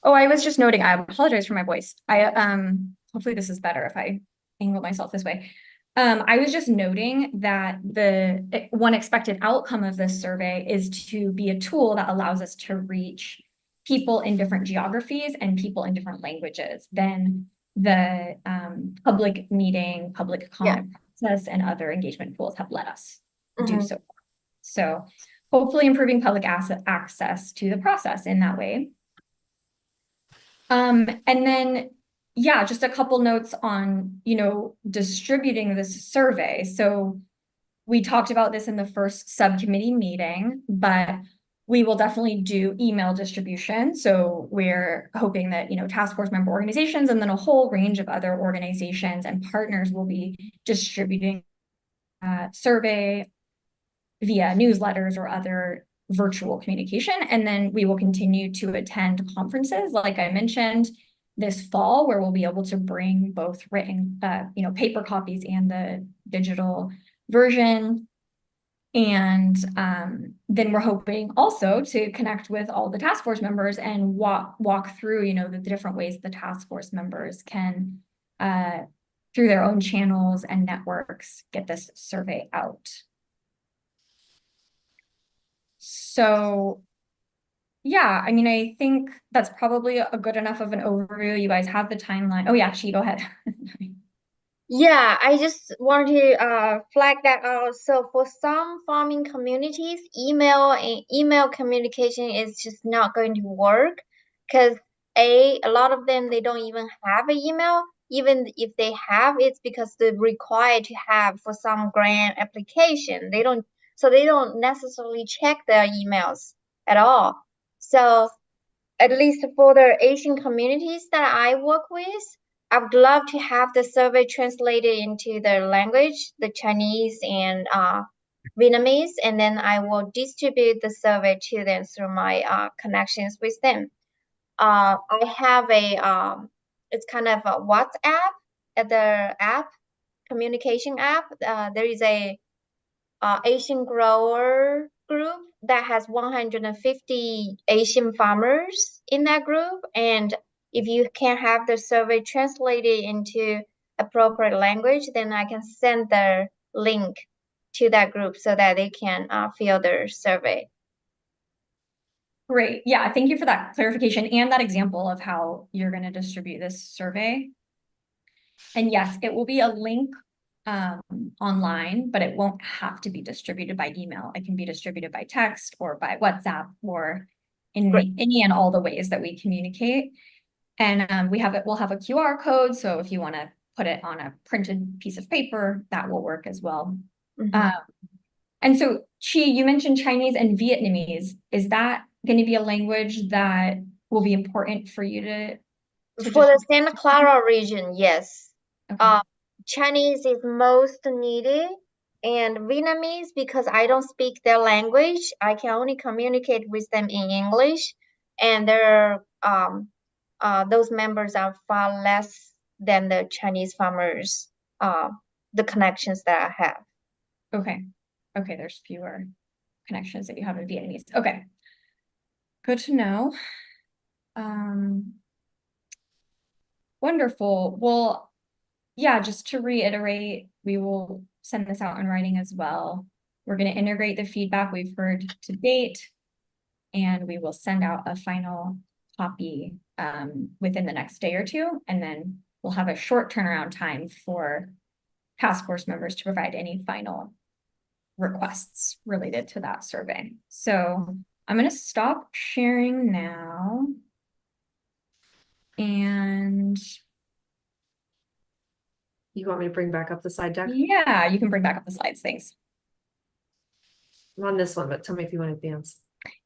Speaker 3: Oh, I was just noting, I apologize for my voice. Hopefully this is better if I angle myself this way. I was just noting that the one expected outcome of this survey is to be a tool that allows us to reach people in different geographies and people in different languages than the public meeting, public comment process, and other engagement tools have let us do so far. So hopefully improving public access to the process in that way. And then, yeah, just a couple notes on, distributing this survey. So we talked about this in the first subcommittee meeting, but we will definitely do email distribution. So we're hoping that, task force member organizations and then a whole range of other organizations and partners will be distributing survey via newsletters or other virtual communication. And then we will continue to attend conferences, like I mentioned, this fall, where we'll be able to bring both written, paper copies and the digital version. And then we're hoping also to connect with all the task force members and walk through, the different ways the task force members can, through their own channels and networks, get this survey out. So, yeah, I think that's probably a good enough of an overview. You guys have the timeline. Oh yeah, Chi, go ahead.
Speaker 4: Yeah, I just want to flag that out. So for some farming communities, email communication is just not going to work because a lot of them, they don't even have an email. Even if they have, it's because they're required to have for some grant application. They don't necessarily check their emails at all. So at least for the Asian communities that I work with, I would love to have the survey translated into their language, the Chinese and Vietnamese, and then I will distribute the survey to them through my connections with them. I have it's kind of a WhatsApp at the app, communication app, there is a Asian grower group that has 150 Asian farmers in that group. And if you can have the survey translated into appropriate language, then I can send the link to that group so that they can fill their survey.
Speaker 3: Great. Yeah, thank you for that clarification and that example of how you're going to distribute this survey. And yes, it will be a link online, but it won't have to be distributed by email. It can be distributed by text or by WhatsApp or in any and all the ways that we communicate. And we'll have a QR code. So if you want to put it on a printed piece of paper, that will work as well. And so, Chi, you mentioned Chinese and Vietnamese. Is that going to be a language that will be important for you to
Speaker 4: For the Santa Clara region, yes.
Speaker 3: Okay.
Speaker 4: Chinese is most needed, and Vietnamese, because I don't speak their language, I can only communicate with them in English, and those members are far less than the Chinese farmers, the connections that I have.
Speaker 3: Okay. Okay, there's fewer connections that you have in Vietnamese. Okay. Good to know. Wonderful. Well, yeah, just to reiterate, we will send this out in writing as well. We're going to integrate the feedback we've heard to date, and we will send out a final copy within the next day or two, and then we'll have a short turnaround time for task force members to provide any final requests related to that survey. So I'm going to stop sharing now. And
Speaker 1: You want me to bring back up the slide deck?
Speaker 3: yeah, you can bring back up the slides. Thanks.
Speaker 1: I'm on this one, but tell me if you want to advance.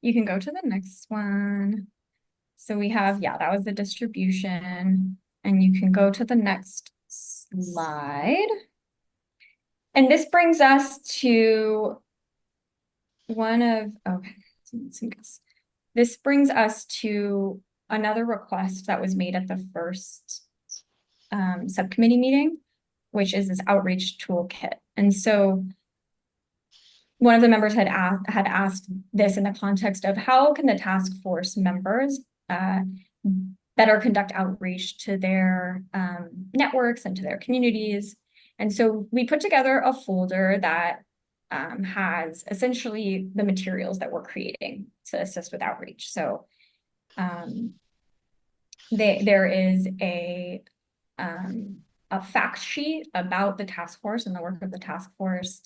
Speaker 3: You can go to the next one. So we have, yeah, that was the distribution. And you can go to the next slide. And this brings us to this brings us to another request that was made at the first subcommittee meeting, which is this outreach toolkit. And so one of the members had asked this in the context of how can the task force members better conduct outreach to their networks and to their communities. And so we put together a folder that has essentially the materials that we're creating to assist with outreach. So there is a fact sheet about the task force and the work of the task force.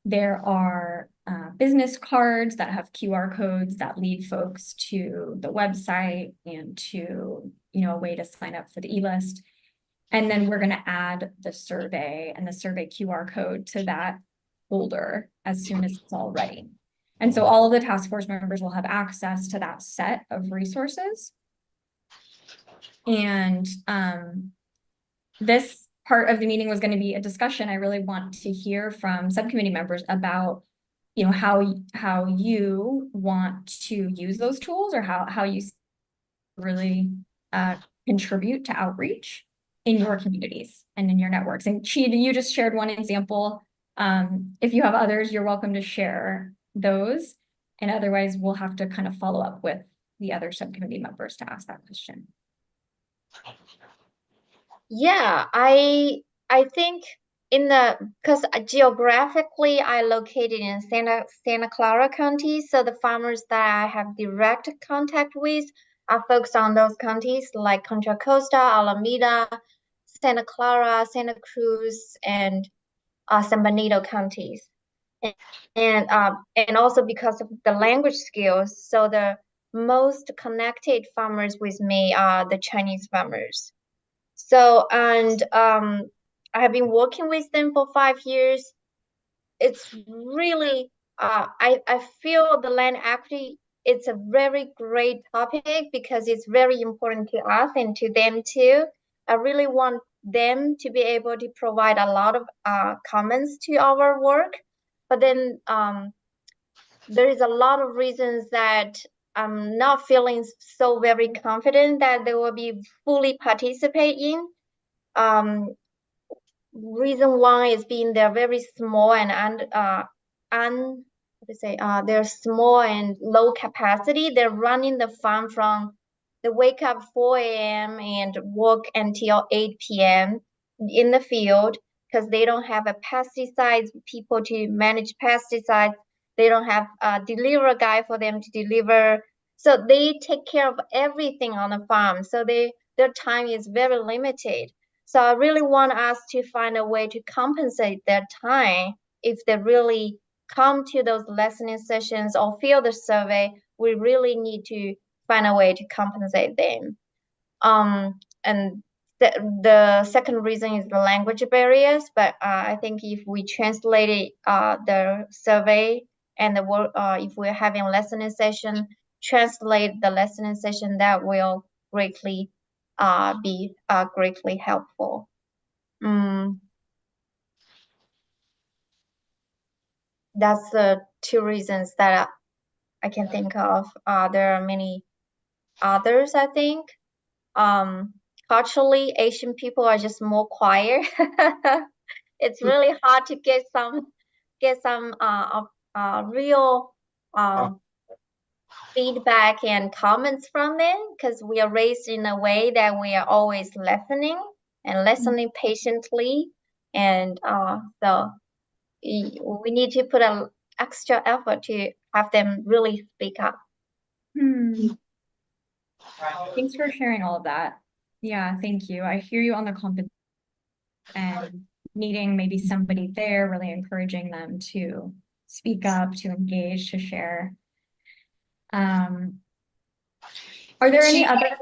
Speaker 3: There are business cards that have QR codes that lead folks to the website and to, a way to sign up for the e-list. And then we're going to add the survey and the survey QR code to that folder as soon as it's all ready. And so all of the task force members will have access to that set of resources. And this part of the meeting was going to be a discussion. I really want to hear from subcommittee members about, how you want to use those tools, or how you really contribute to outreach in your communities and in your networks. And Chi, you just shared one example. If you have others, you're welcome to share those. And otherwise, we'll have to kind of follow up with the other subcommittee members to ask that question.
Speaker 4: Yeah, I think because geographically I located in Santa Clara County, so the farmers that I have direct contact with are focused on those counties like Contra Costa, Alameda, Santa Clara, Santa Cruz, and San Benito counties. And also because of the language skills, so the most connected farmers with me are the Chinese farmers. So, and I have been working with them for 5 years. It's really, I feel the land equity, it's a very great topic because it's very important to us and to them too. I really want them to be able to provide a lot of comments to our work. But then there is a lot of reasons that I'm not feeling so very confident that they will be fully participate in. reason one is being they're very small and they're small and low capacity. They're running the farm from they wake up 4 a.m. and work until 8 p.m. in the field because they don't have a pesticides people to manage pesticides. They don't have a delivery guy for them to deliver. So they take care of everything on the farm. So their time is very limited. So I really want us to find a way to compensate their time if they really come to those listening sessions or fill the survey. We really need to find a way to compensate them. And the second reason is the language barriers. But I think if we translate the survey and the work, if we're having a listening session, translate the listening session, that will greatly be greatly helpful. That's the two reasons that I can think of. There are many others, I think. Culturally, Asian people are just more quiet. It's really hard to get some real feedback and comments from them because we are raised in a way that we are always listening and listening patiently, and so we need to put an extra effort to have them really speak up.
Speaker 3: Thanks for sharing all of that. Yeah, thank you. I hear you on the competence and needing maybe somebody there, really encouraging them to speak up, to engage, to share. Are there any other?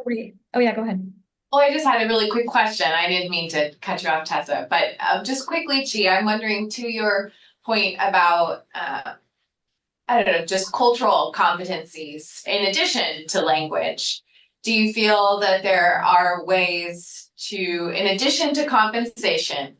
Speaker 3: Oh yeah, go ahead.
Speaker 2: Well, I just had a really quick question. I didn't mean to cut you off, Tessa, but just quickly, Chi, I'm wondering to your point about, I don't know, just cultural competencies in addition to language. Do you feel that there are ways to, in addition to compensation,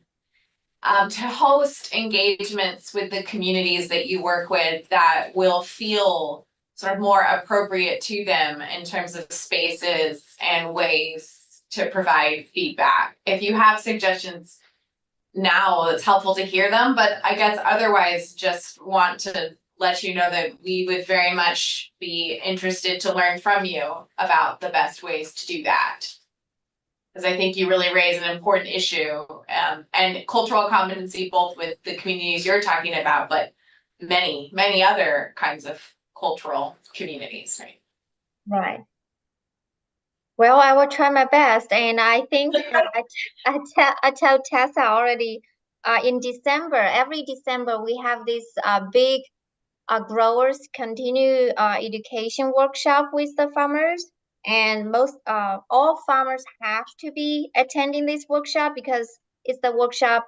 Speaker 2: to host engagements with the communities that you work with that will feel sort of more appropriate to them in terms of spaces and ways to provide feedback? If you have suggestions now, it's helpful to hear them, but I guess otherwise just want to let you know that we would very much be interested to learn from you about the best ways to do that. Because I think you really raise an important issue, and cultural competency, both with the communities you're talking about, but many, many other kinds of cultural communities, right?
Speaker 4: Right. Well, I will try my best, and I think I tell Tessa already. In December, every December we have this big growers continue education workshop with the farmers, and most all farmers have to be attending this workshop because it's the workshop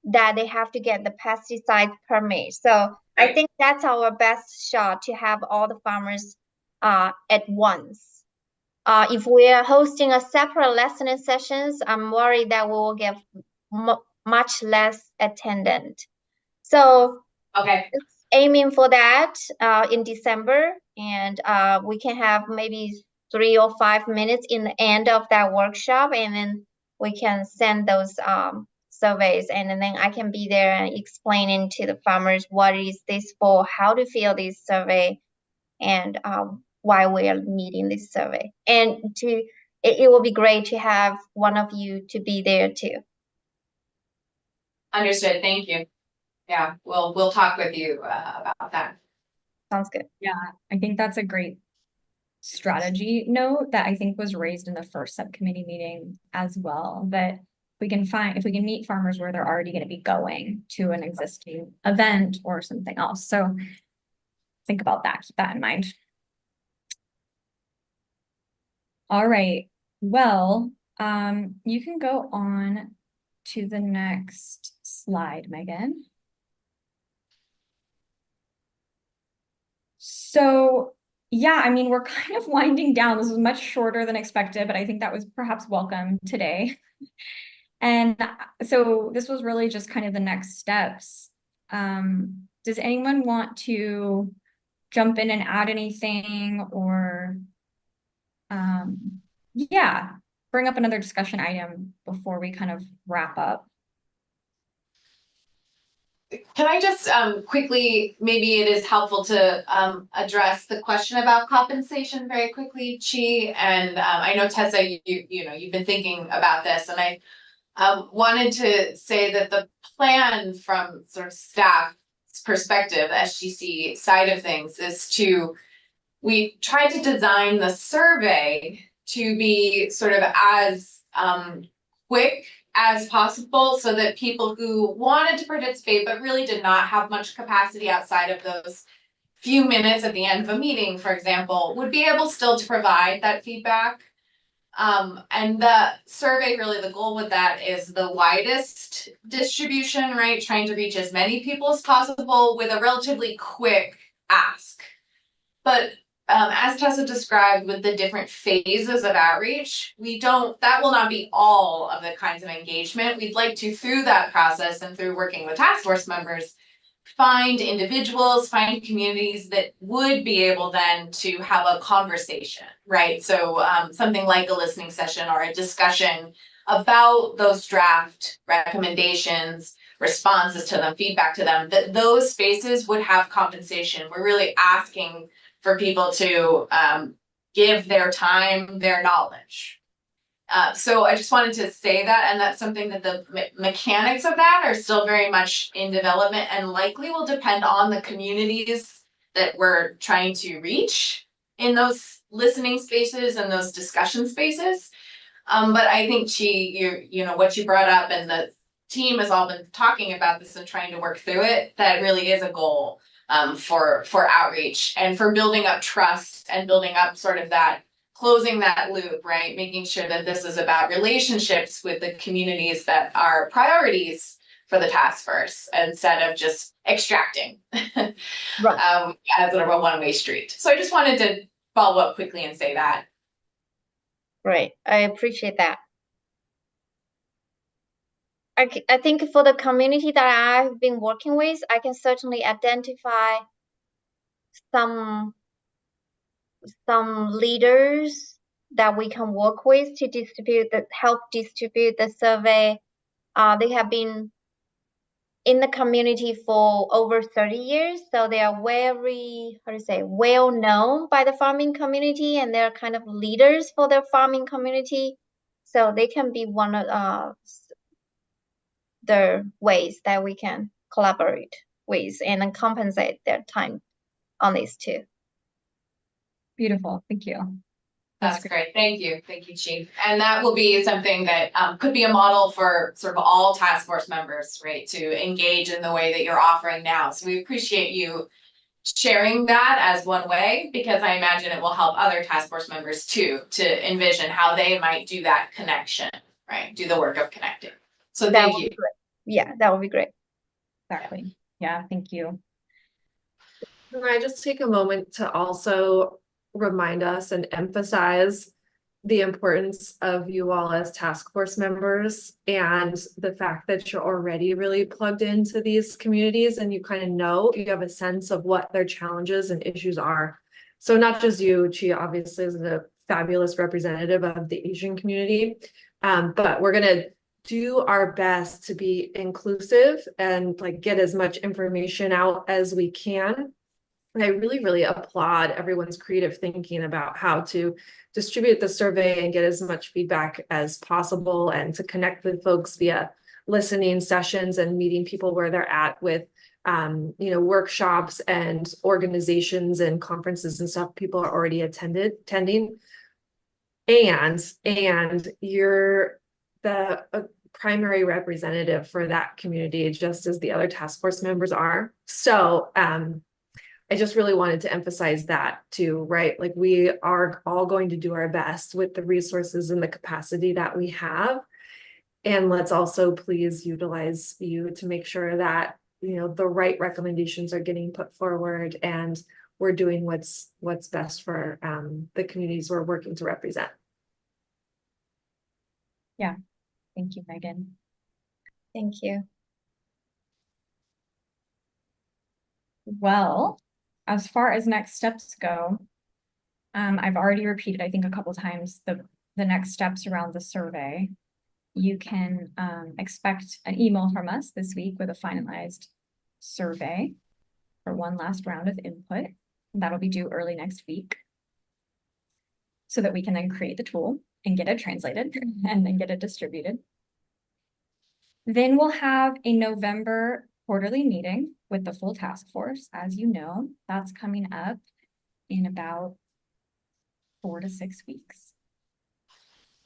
Speaker 4: that they have to get the pesticide permit. So I think that's our best shot to have all the farmers at once. If we are hosting a separate listening sessions, I'm worried that we will get much less attendant. So
Speaker 2: Okay.
Speaker 4: Aiming for that in December, and we can have maybe 3 or 5 minutes in the end of that workshop, and then we can send those surveys, and then I can be there and explaining to the farmers what is this for, how to fill this survey, and why we are needing this survey. And it will be great to have one of you to be there too.
Speaker 2: Understood. Thank you. Yeah, we'll talk with you about that.
Speaker 4: Sounds good.
Speaker 3: Yeah, I think that's a great strategy note that I think was raised in the first subcommittee meeting as well, that if we can meet farmers where they're already going to be going to an existing event or something else. So think about that, keep that in mind. All right, well, you can go on to the next slide, Megan. So yeah, I mean, we're kind of winding down. This was much shorter than expected, but I think that was perhaps welcome today. And so this was really just kind of the next steps. Does anyone want to jump in and add anything, or yeah, bring up another discussion item before we kind of wrap up?
Speaker 2: can I just quickly, maybe it is helpful to address the question about compensation very quickly, Chi. And I know Tessa, you know, you've been thinking about this, and I wanted to say that the plan from sort of staff's perspective, SGC side of things, is we tried to design the survey to be sort of as quick as possible, so that people who wanted to participate but really did not have much capacity outside of those few minutes at the end of a meeting, for example, would be able still to provide that feedback. And the survey, really the goal with that is the widest distribution, right? Trying to reach as many people as possible with a relatively quick ask. But as Tessa described, with the different phases of outreach, that will not be all of the kinds of engagement. We'd like to, through that process and through working with task force members, find individuals, find communities that would be able then to have a conversation, right? So something like a listening session or a discussion about those draft recommendations, responses to them, feedback to them, that those spaces would have compensation. We're really asking for people to give their time, their knowledge. So I just wanted to say that, and that's something that the mechanics of that are still very much in development and likely will depend on the communities that we're trying to reach in those listening spaces and those discussion spaces. But I think you know, what you brought up, and the team has all been talking about this and trying to work through it, that really is a goal for outreach and for building up trust and building up sort of that, closing that loop, right? Making sure that this is about relationships with the communities that are priorities for the task force, instead of just extracting
Speaker 4: Right.
Speaker 2: as sort of a one-way street. So I just wanted to follow up quickly and say that.
Speaker 4: Right, I appreciate that. I think for the community that I've been working with, I can certainly identify some leaders that we can work with to help distribute the survey. They have been in the community for over 30 years, so they are very, well known by the farming community, and they're kind of leaders for their farming community. So they can be one of the ways that we can collaborate with and compensate their time on this too.
Speaker 3: Beautiful, thank you.
Speaker 2: That's great. Thank you, Chief. And that will be something that could be a model for sort of all task force members, right? To engage in the way that you're offering now. So we appreciate you sharing that as one way, because I imagine it will help other task force members too, to envision how they might do that connection, right? Do the work of connecting. So thank you.
Speaker 4: Yeah, that would be great.
Speaker 3: Exactly. Yeah, thank you.
Speaker 1: Can I just take a moment to also remind us and emphasize the importance of you all as task force members, and the fact that you're already really plugged into these communities and you kind of know, you have a sense of what their challenges and issues are. So not just you, Chi obviously is a fabulous representative of the Asian community, but we're going to do our best to be inclusive and like get as much information out as we can. And I really, really applaud everyone's creative thinking about how to distribute the survey and get as much feedback as possible, and to connect with folks via listening sessions and meeting people where they're at with, you know, workshops and organizations and conferences and stuff people are already attending. And you're the primary representative for that community, just as the other task force members are. So, I just really wanted to emphasize that too, right? Like, we are all going to do our best with the resources and the capacity that we have. And let's also please utilize you to make sure that, you know, the right recommendations are getting put forward, and we're doing what's best for the communities we're working to represent.
Speaker 3: Yeah, thank you, Megan.
Speaker 4: Thank you.
Speaker 3: Well, as far as next steps go, I've already repeated, I think a couple times, the next steps around the survey. You can expect an email from us this week with a finalized survey for one last round of input. That'll be due early next week, so that we can then create the tool and get it translated and then get it distributed. Then we'll have a November quarterly meeting with the full task force. As you know, that's coming up in about 4 to 6 weeks.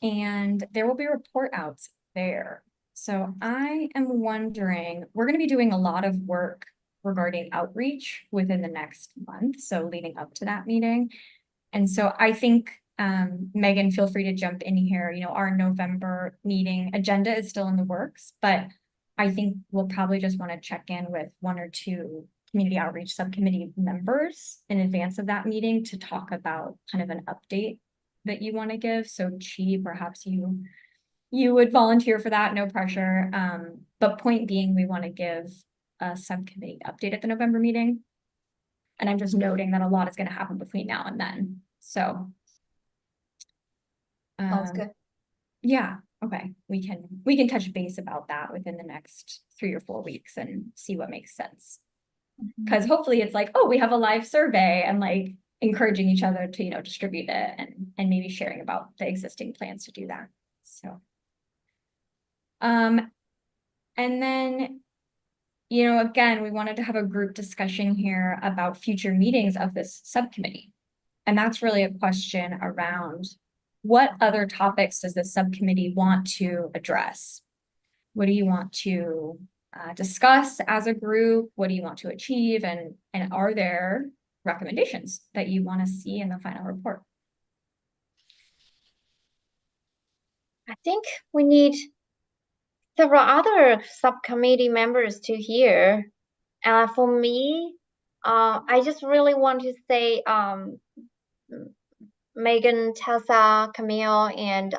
Speaker 3: And there will be report outs there. So I am wondering, we're going to be doing a lot of work regarding outreach within the next month, so leading up to that meeting. And so I think, Megan, feel free to jump in here. You know, our November meeting agenda is still in the works, but I think we'll probably just want to check in with 1 or 2 community outreach subcommittee members in advance of that meeting to talk about kind of an update that you want to give. So Chi, perhaps you would volunteer for that, no pressure. But point being, we want to give a subcommittee update at the November meeting. And I'm just noting that a lot is going to happen between now and then. So
Speaker 4: Sounds good.
Speaker 3: yeah, okay. We can touch base about that within the next 3 or 4 weeks and see what makes sense. Because hopefully it's like, oh, we have a live survey, and like encouraging each other to, you know, distribute it and maybe sharing about the existing plans to do that. So and then, you know, again, we wanted to have a group discussion here about future meetings of this subcommittee. And that's really a question around what other topics does this subcommittee want to address? What do you want to discuss as a group? What do you want to achieve? And are there recommendations that you want to see in the final report?
Speaker 4: I think we need several other subcommittee members to hear. For me, I just really want to say Megan, Tessa, Camille, and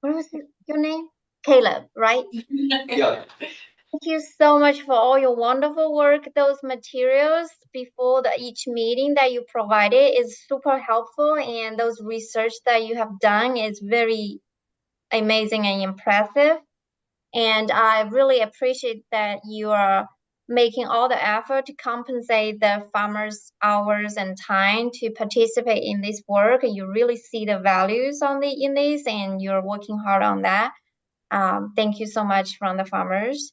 Speaker 4: what was your name? Caleb, right?
Speaker 2: Yeah.
Speaker 4: Thank you so much for all your wonderful work. Those materials before each meeting that you provided is super helpful, and those research that you have done is very amazing and impressive. And I really appreciate that you are making all the effort to compensate the farmers' hours and time to participate in this work. You really see the values in this, and you're working hard on that. Thank you so much from the farmers.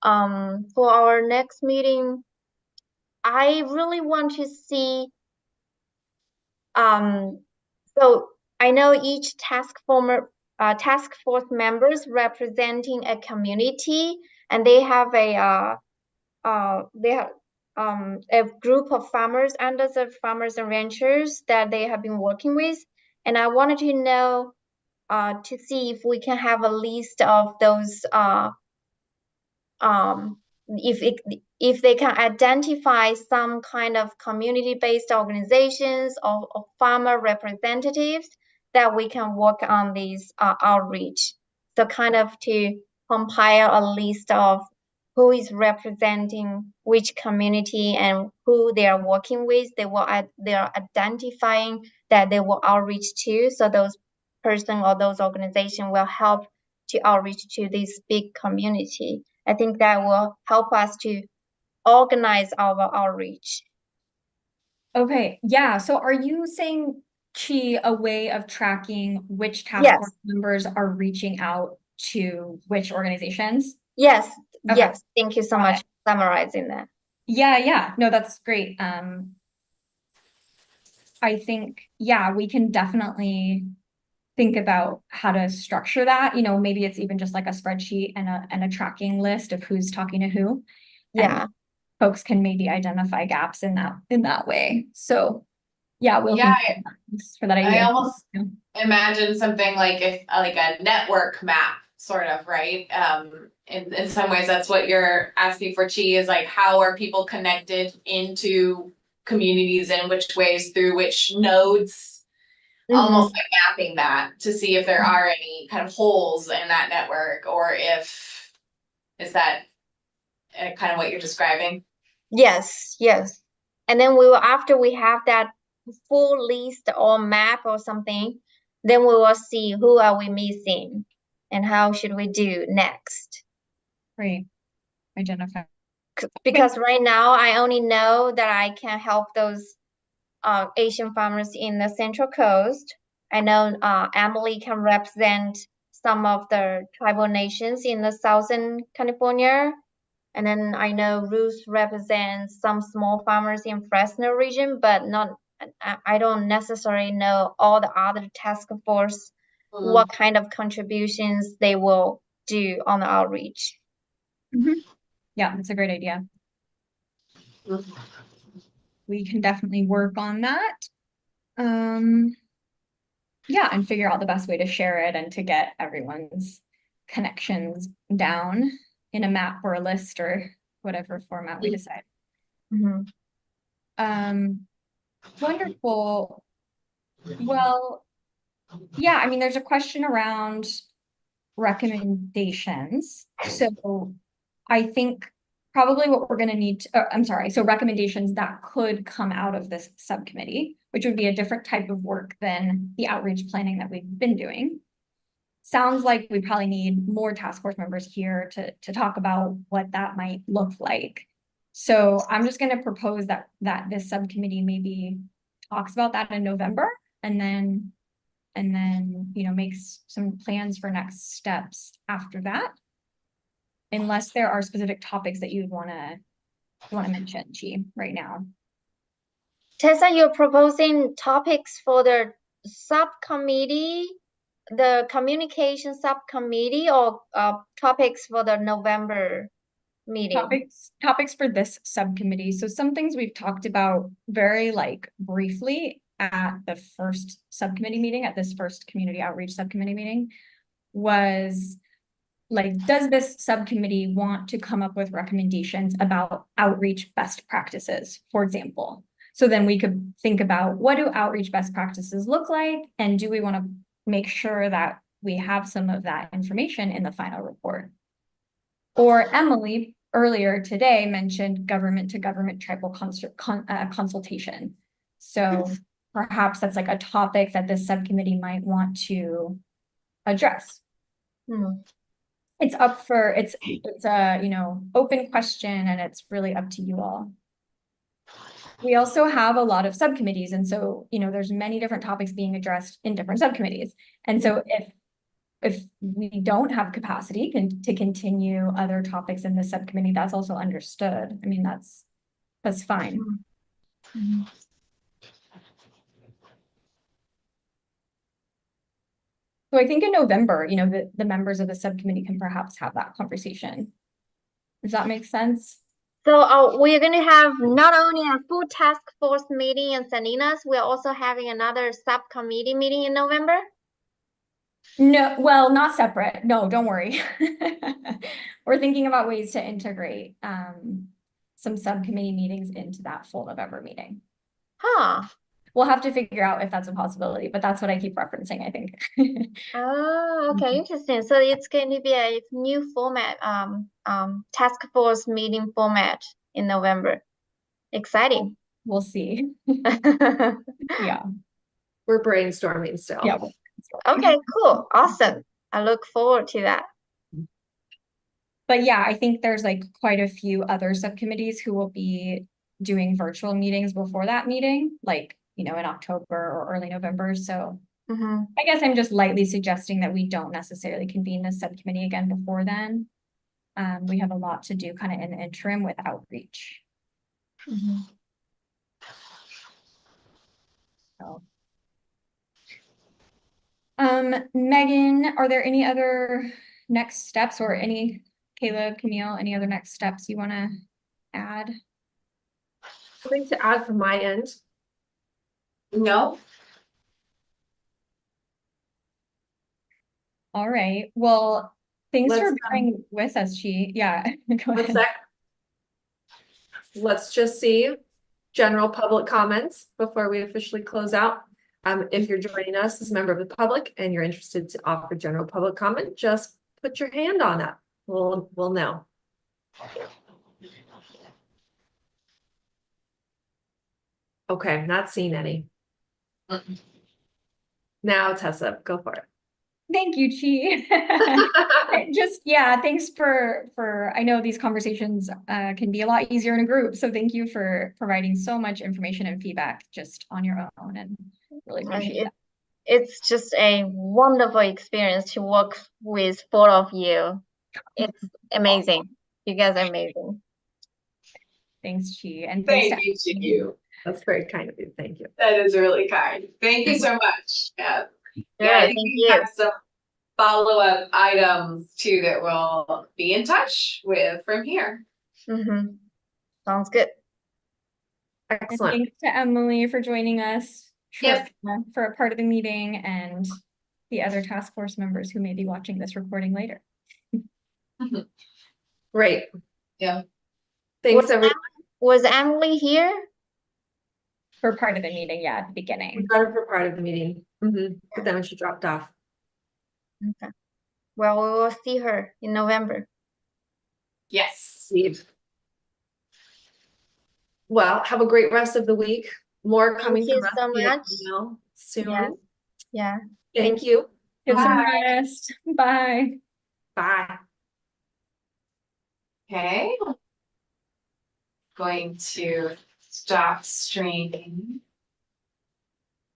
Speaker 4: For our next meeting, I really want to see, so I know each task force members representing a community, and they have a group of farmers, underserved farmers and ranchers that they have been working with. And I wanted to know, to see if we can have a list of those, if they can identify some kind of community-based organizations or farmer representatives that we can work on these outreach. So kind of to compile a list of who is representing which community and who they are working with. They are identifying that they will outreach to. So those person or those organizations will help to outreach to this big community. I think that will help us to organize our outreach.
Speaker 3: Okay, yeah. So are you saying, Chi, a way of tracking which task
Speaker 4: Yes.
Speaker 3: force members are reaching out to which organizations?
Speaker 4: Yes,
Speaker 3: Okay.
Speaker 4: yes. Thank you so
Speaker 3: Got
Speaker 4: much
Speaker 3: it.
Speaker 4: for summarizing that.
Speaker 3: Yeah. No, that's great. I think, yeah, we can definitely think about how to structure that. You know, maybe it's even just like a spreadsheet and a tracking list of who's talking to who.
Speaker 4: Yeah.
Speaker 3: And folks can maybe identify gaps in that way. So yeah, we'll
Speaker 2: Yeah,
Speaker 3: think for that
Speaker 2: I
Speaker 3: idea.
Speaker 2: almost imagine something like like a network map, sort of, right? In some ways, that's what you're asking for, Chi, is like, how are people connected into communities, and which ways through which nodes, almost like mapping that to see if there are any kind of holes in that network, or is that kind of what you're describing?
Speaker 4: Yes. And then after we have that full list or map or something, then we will see who are we missing and how should we do next.
Speaker 3: Great. Identify.
Speaker 4: because right now I only know that I can help those Asian farmers in the Central Coast. I know Emily can represent some of the tribal nations in the Southern California. And then I know Ruth represents some small farmers in Fresno region, but I don't necessarily know all the other task force, what kind of contributions they will do on the outreach.
Speaker 3: Yeah, that's a great idea. We can definitely work on that. Yeah, and figure out the best way to share it and to get everyone's connections down in a map or a list or whatever format we decide. Wonderful. Well, yeah, I mean, there's a question around recommendations. So I think probably what we're going to need to, so recommendations that could come out of this subcommittee, which would be a different type of work than the outreach planning that we've been doing. Sounds like we probably need more task force members here to talk about what that might look like. So I'm just going to propose that this subcommittee maybe talks about that in November, and then makes some plans for next steps after that. Unless there are specific topics that you want to mention, Chi, right now.
Speaker 4: Tessa, you're proposing topics for the subcommittee, the communication subcommittee, or topics for the November meeting?
Speaker 3: Topics for this subcommittee. So some things we've talked about very briefly at the first subcommittee meeting, at this first community outreach subcommittee meeting, was does this subcommittee want to come up with recommendations about outreach best practices, for example? So then we could think about, what do outreach best practices look like? And do we want to make sure that we have some of that information in the final report? Or Emily earlier today mentioned government to government tribal consultation. So perhaps that's a topic that this subcommittee might want to address. It's up for, it's a, open question, and it's really up to you all. We also have a lot of subcommittees. And so, there's many different topics being addressed in different subcommittees. And so if we don't have capacity to continue other topics in the subcommittee, that's also understood. I mean, that's fine. So I think in November, the members of the subcommittee can perhaps have that conversation. Does that make sense?
Speaker 4: So we're going to have not only a full task force meeting in Salinas, we're also having another subcommittee meeting in November?
Speaker 3: No, well, not separate. No, don't worry. We're thinking about ways to integrate some subcommittee meetings into that full November meeting. We'll have to figure out if that's a possibility, but that's what I keep referencing, I think.
Speaker 4: Oh, okay, interesting. So it's going to be a new format, task force meeting format in November. Exciting.
Speaker 3: We'll see. Yeah.
Speaker 1: We're brainstorming still.
Speaker 3: Yeah.
Speaker 4: Okay, cool. Awesome. I look forward to that.
Speaker 3: But yeah, I think there's quite a few other subcommittees who will be doing virtual meetings before that meeting, in October or early November. So I guess I'm just lightly suggesting that we don't necessarily convene this subcommittee again before then. We have a lot to do kind of in the interim with outreach. So. Megan, are there any other next steps, or Caleb, Camille, any other next steps you want to add?
Speaker 1: Something to add from my end?
Speaker 2: No.
Speaker 3: All right. Well, thanks for bearing with us, Chi. Yeah, go ahead.
Speaker 1: Let's just see general public comments before we officially close out. If you're joining us as a member of the public and you're interested to offer general public comment, just put your hand on up. We'll know. Okay, not seeing any. Now, Tessa, go for it.
Speaker 3: Thank you, Chi. Just, yeah, thanks I know these conversations can be a lot easier in a group, so thank you for providing so much information and feedback just on your own, and really appreciate that.
Speaker 4: It's just a wonderful experience to work with four of you. It's amazing. You guys are amazing.
Speaker 3: Thanks, Chi, and thanks
Speaker 2: Thank you to you.
Speaker 1: That's very kind of you. Thank you.
Speaker 2: That is really kind. Thank you so much. Yeah,
Speaker 4: Sure,
Speaker 2: I
Speaker 4: thank
Speaker 2: think we
Speaker 4: you.
Speaker 2: have some follow-up items too that we'll be in touch with from here.
Speaker 4: Mm-hmm. Sounds good.
Speaker 3: And
Speaker 1: Excellent.
Speaker 3: thanks to Emily for joining us
Speaker 2: Yes.
Speaker 3: for a part of the meeting, and the other task force members who may be watching this recording later.
Speaker 1: Great.
Speaker 2: Yeah.
Speaker 1: Thanks,
Speaker 4: Was
Speaker 1: everyone.
Speaker 4: Was Emily here?
Speaker 3: For part of the meeting, yeah, at the beginning.
Speaker 1: Got her for part of the meeting. But then she dropped off.
Speaker 4: Okay. Well, we will see her in November.
Speaker 2: Yes.
Speaker 1: Steve. Well, have a great rest of the week. More coming
Speaker 4: you
Speaker 1: from us
Speaker 4: so
Speaker 1: via
Speaker 4: much.
Speaker 1: email soon.
Speaker 4: Yes. Yeah.
Speaker 1: Thank you.
Speaker 3: Get some
Speaker 2: Bye.
Speaker 3: rest. Bye.
Speaker 1: Bye.
Speaker 2: Okay. Going to stop streaming.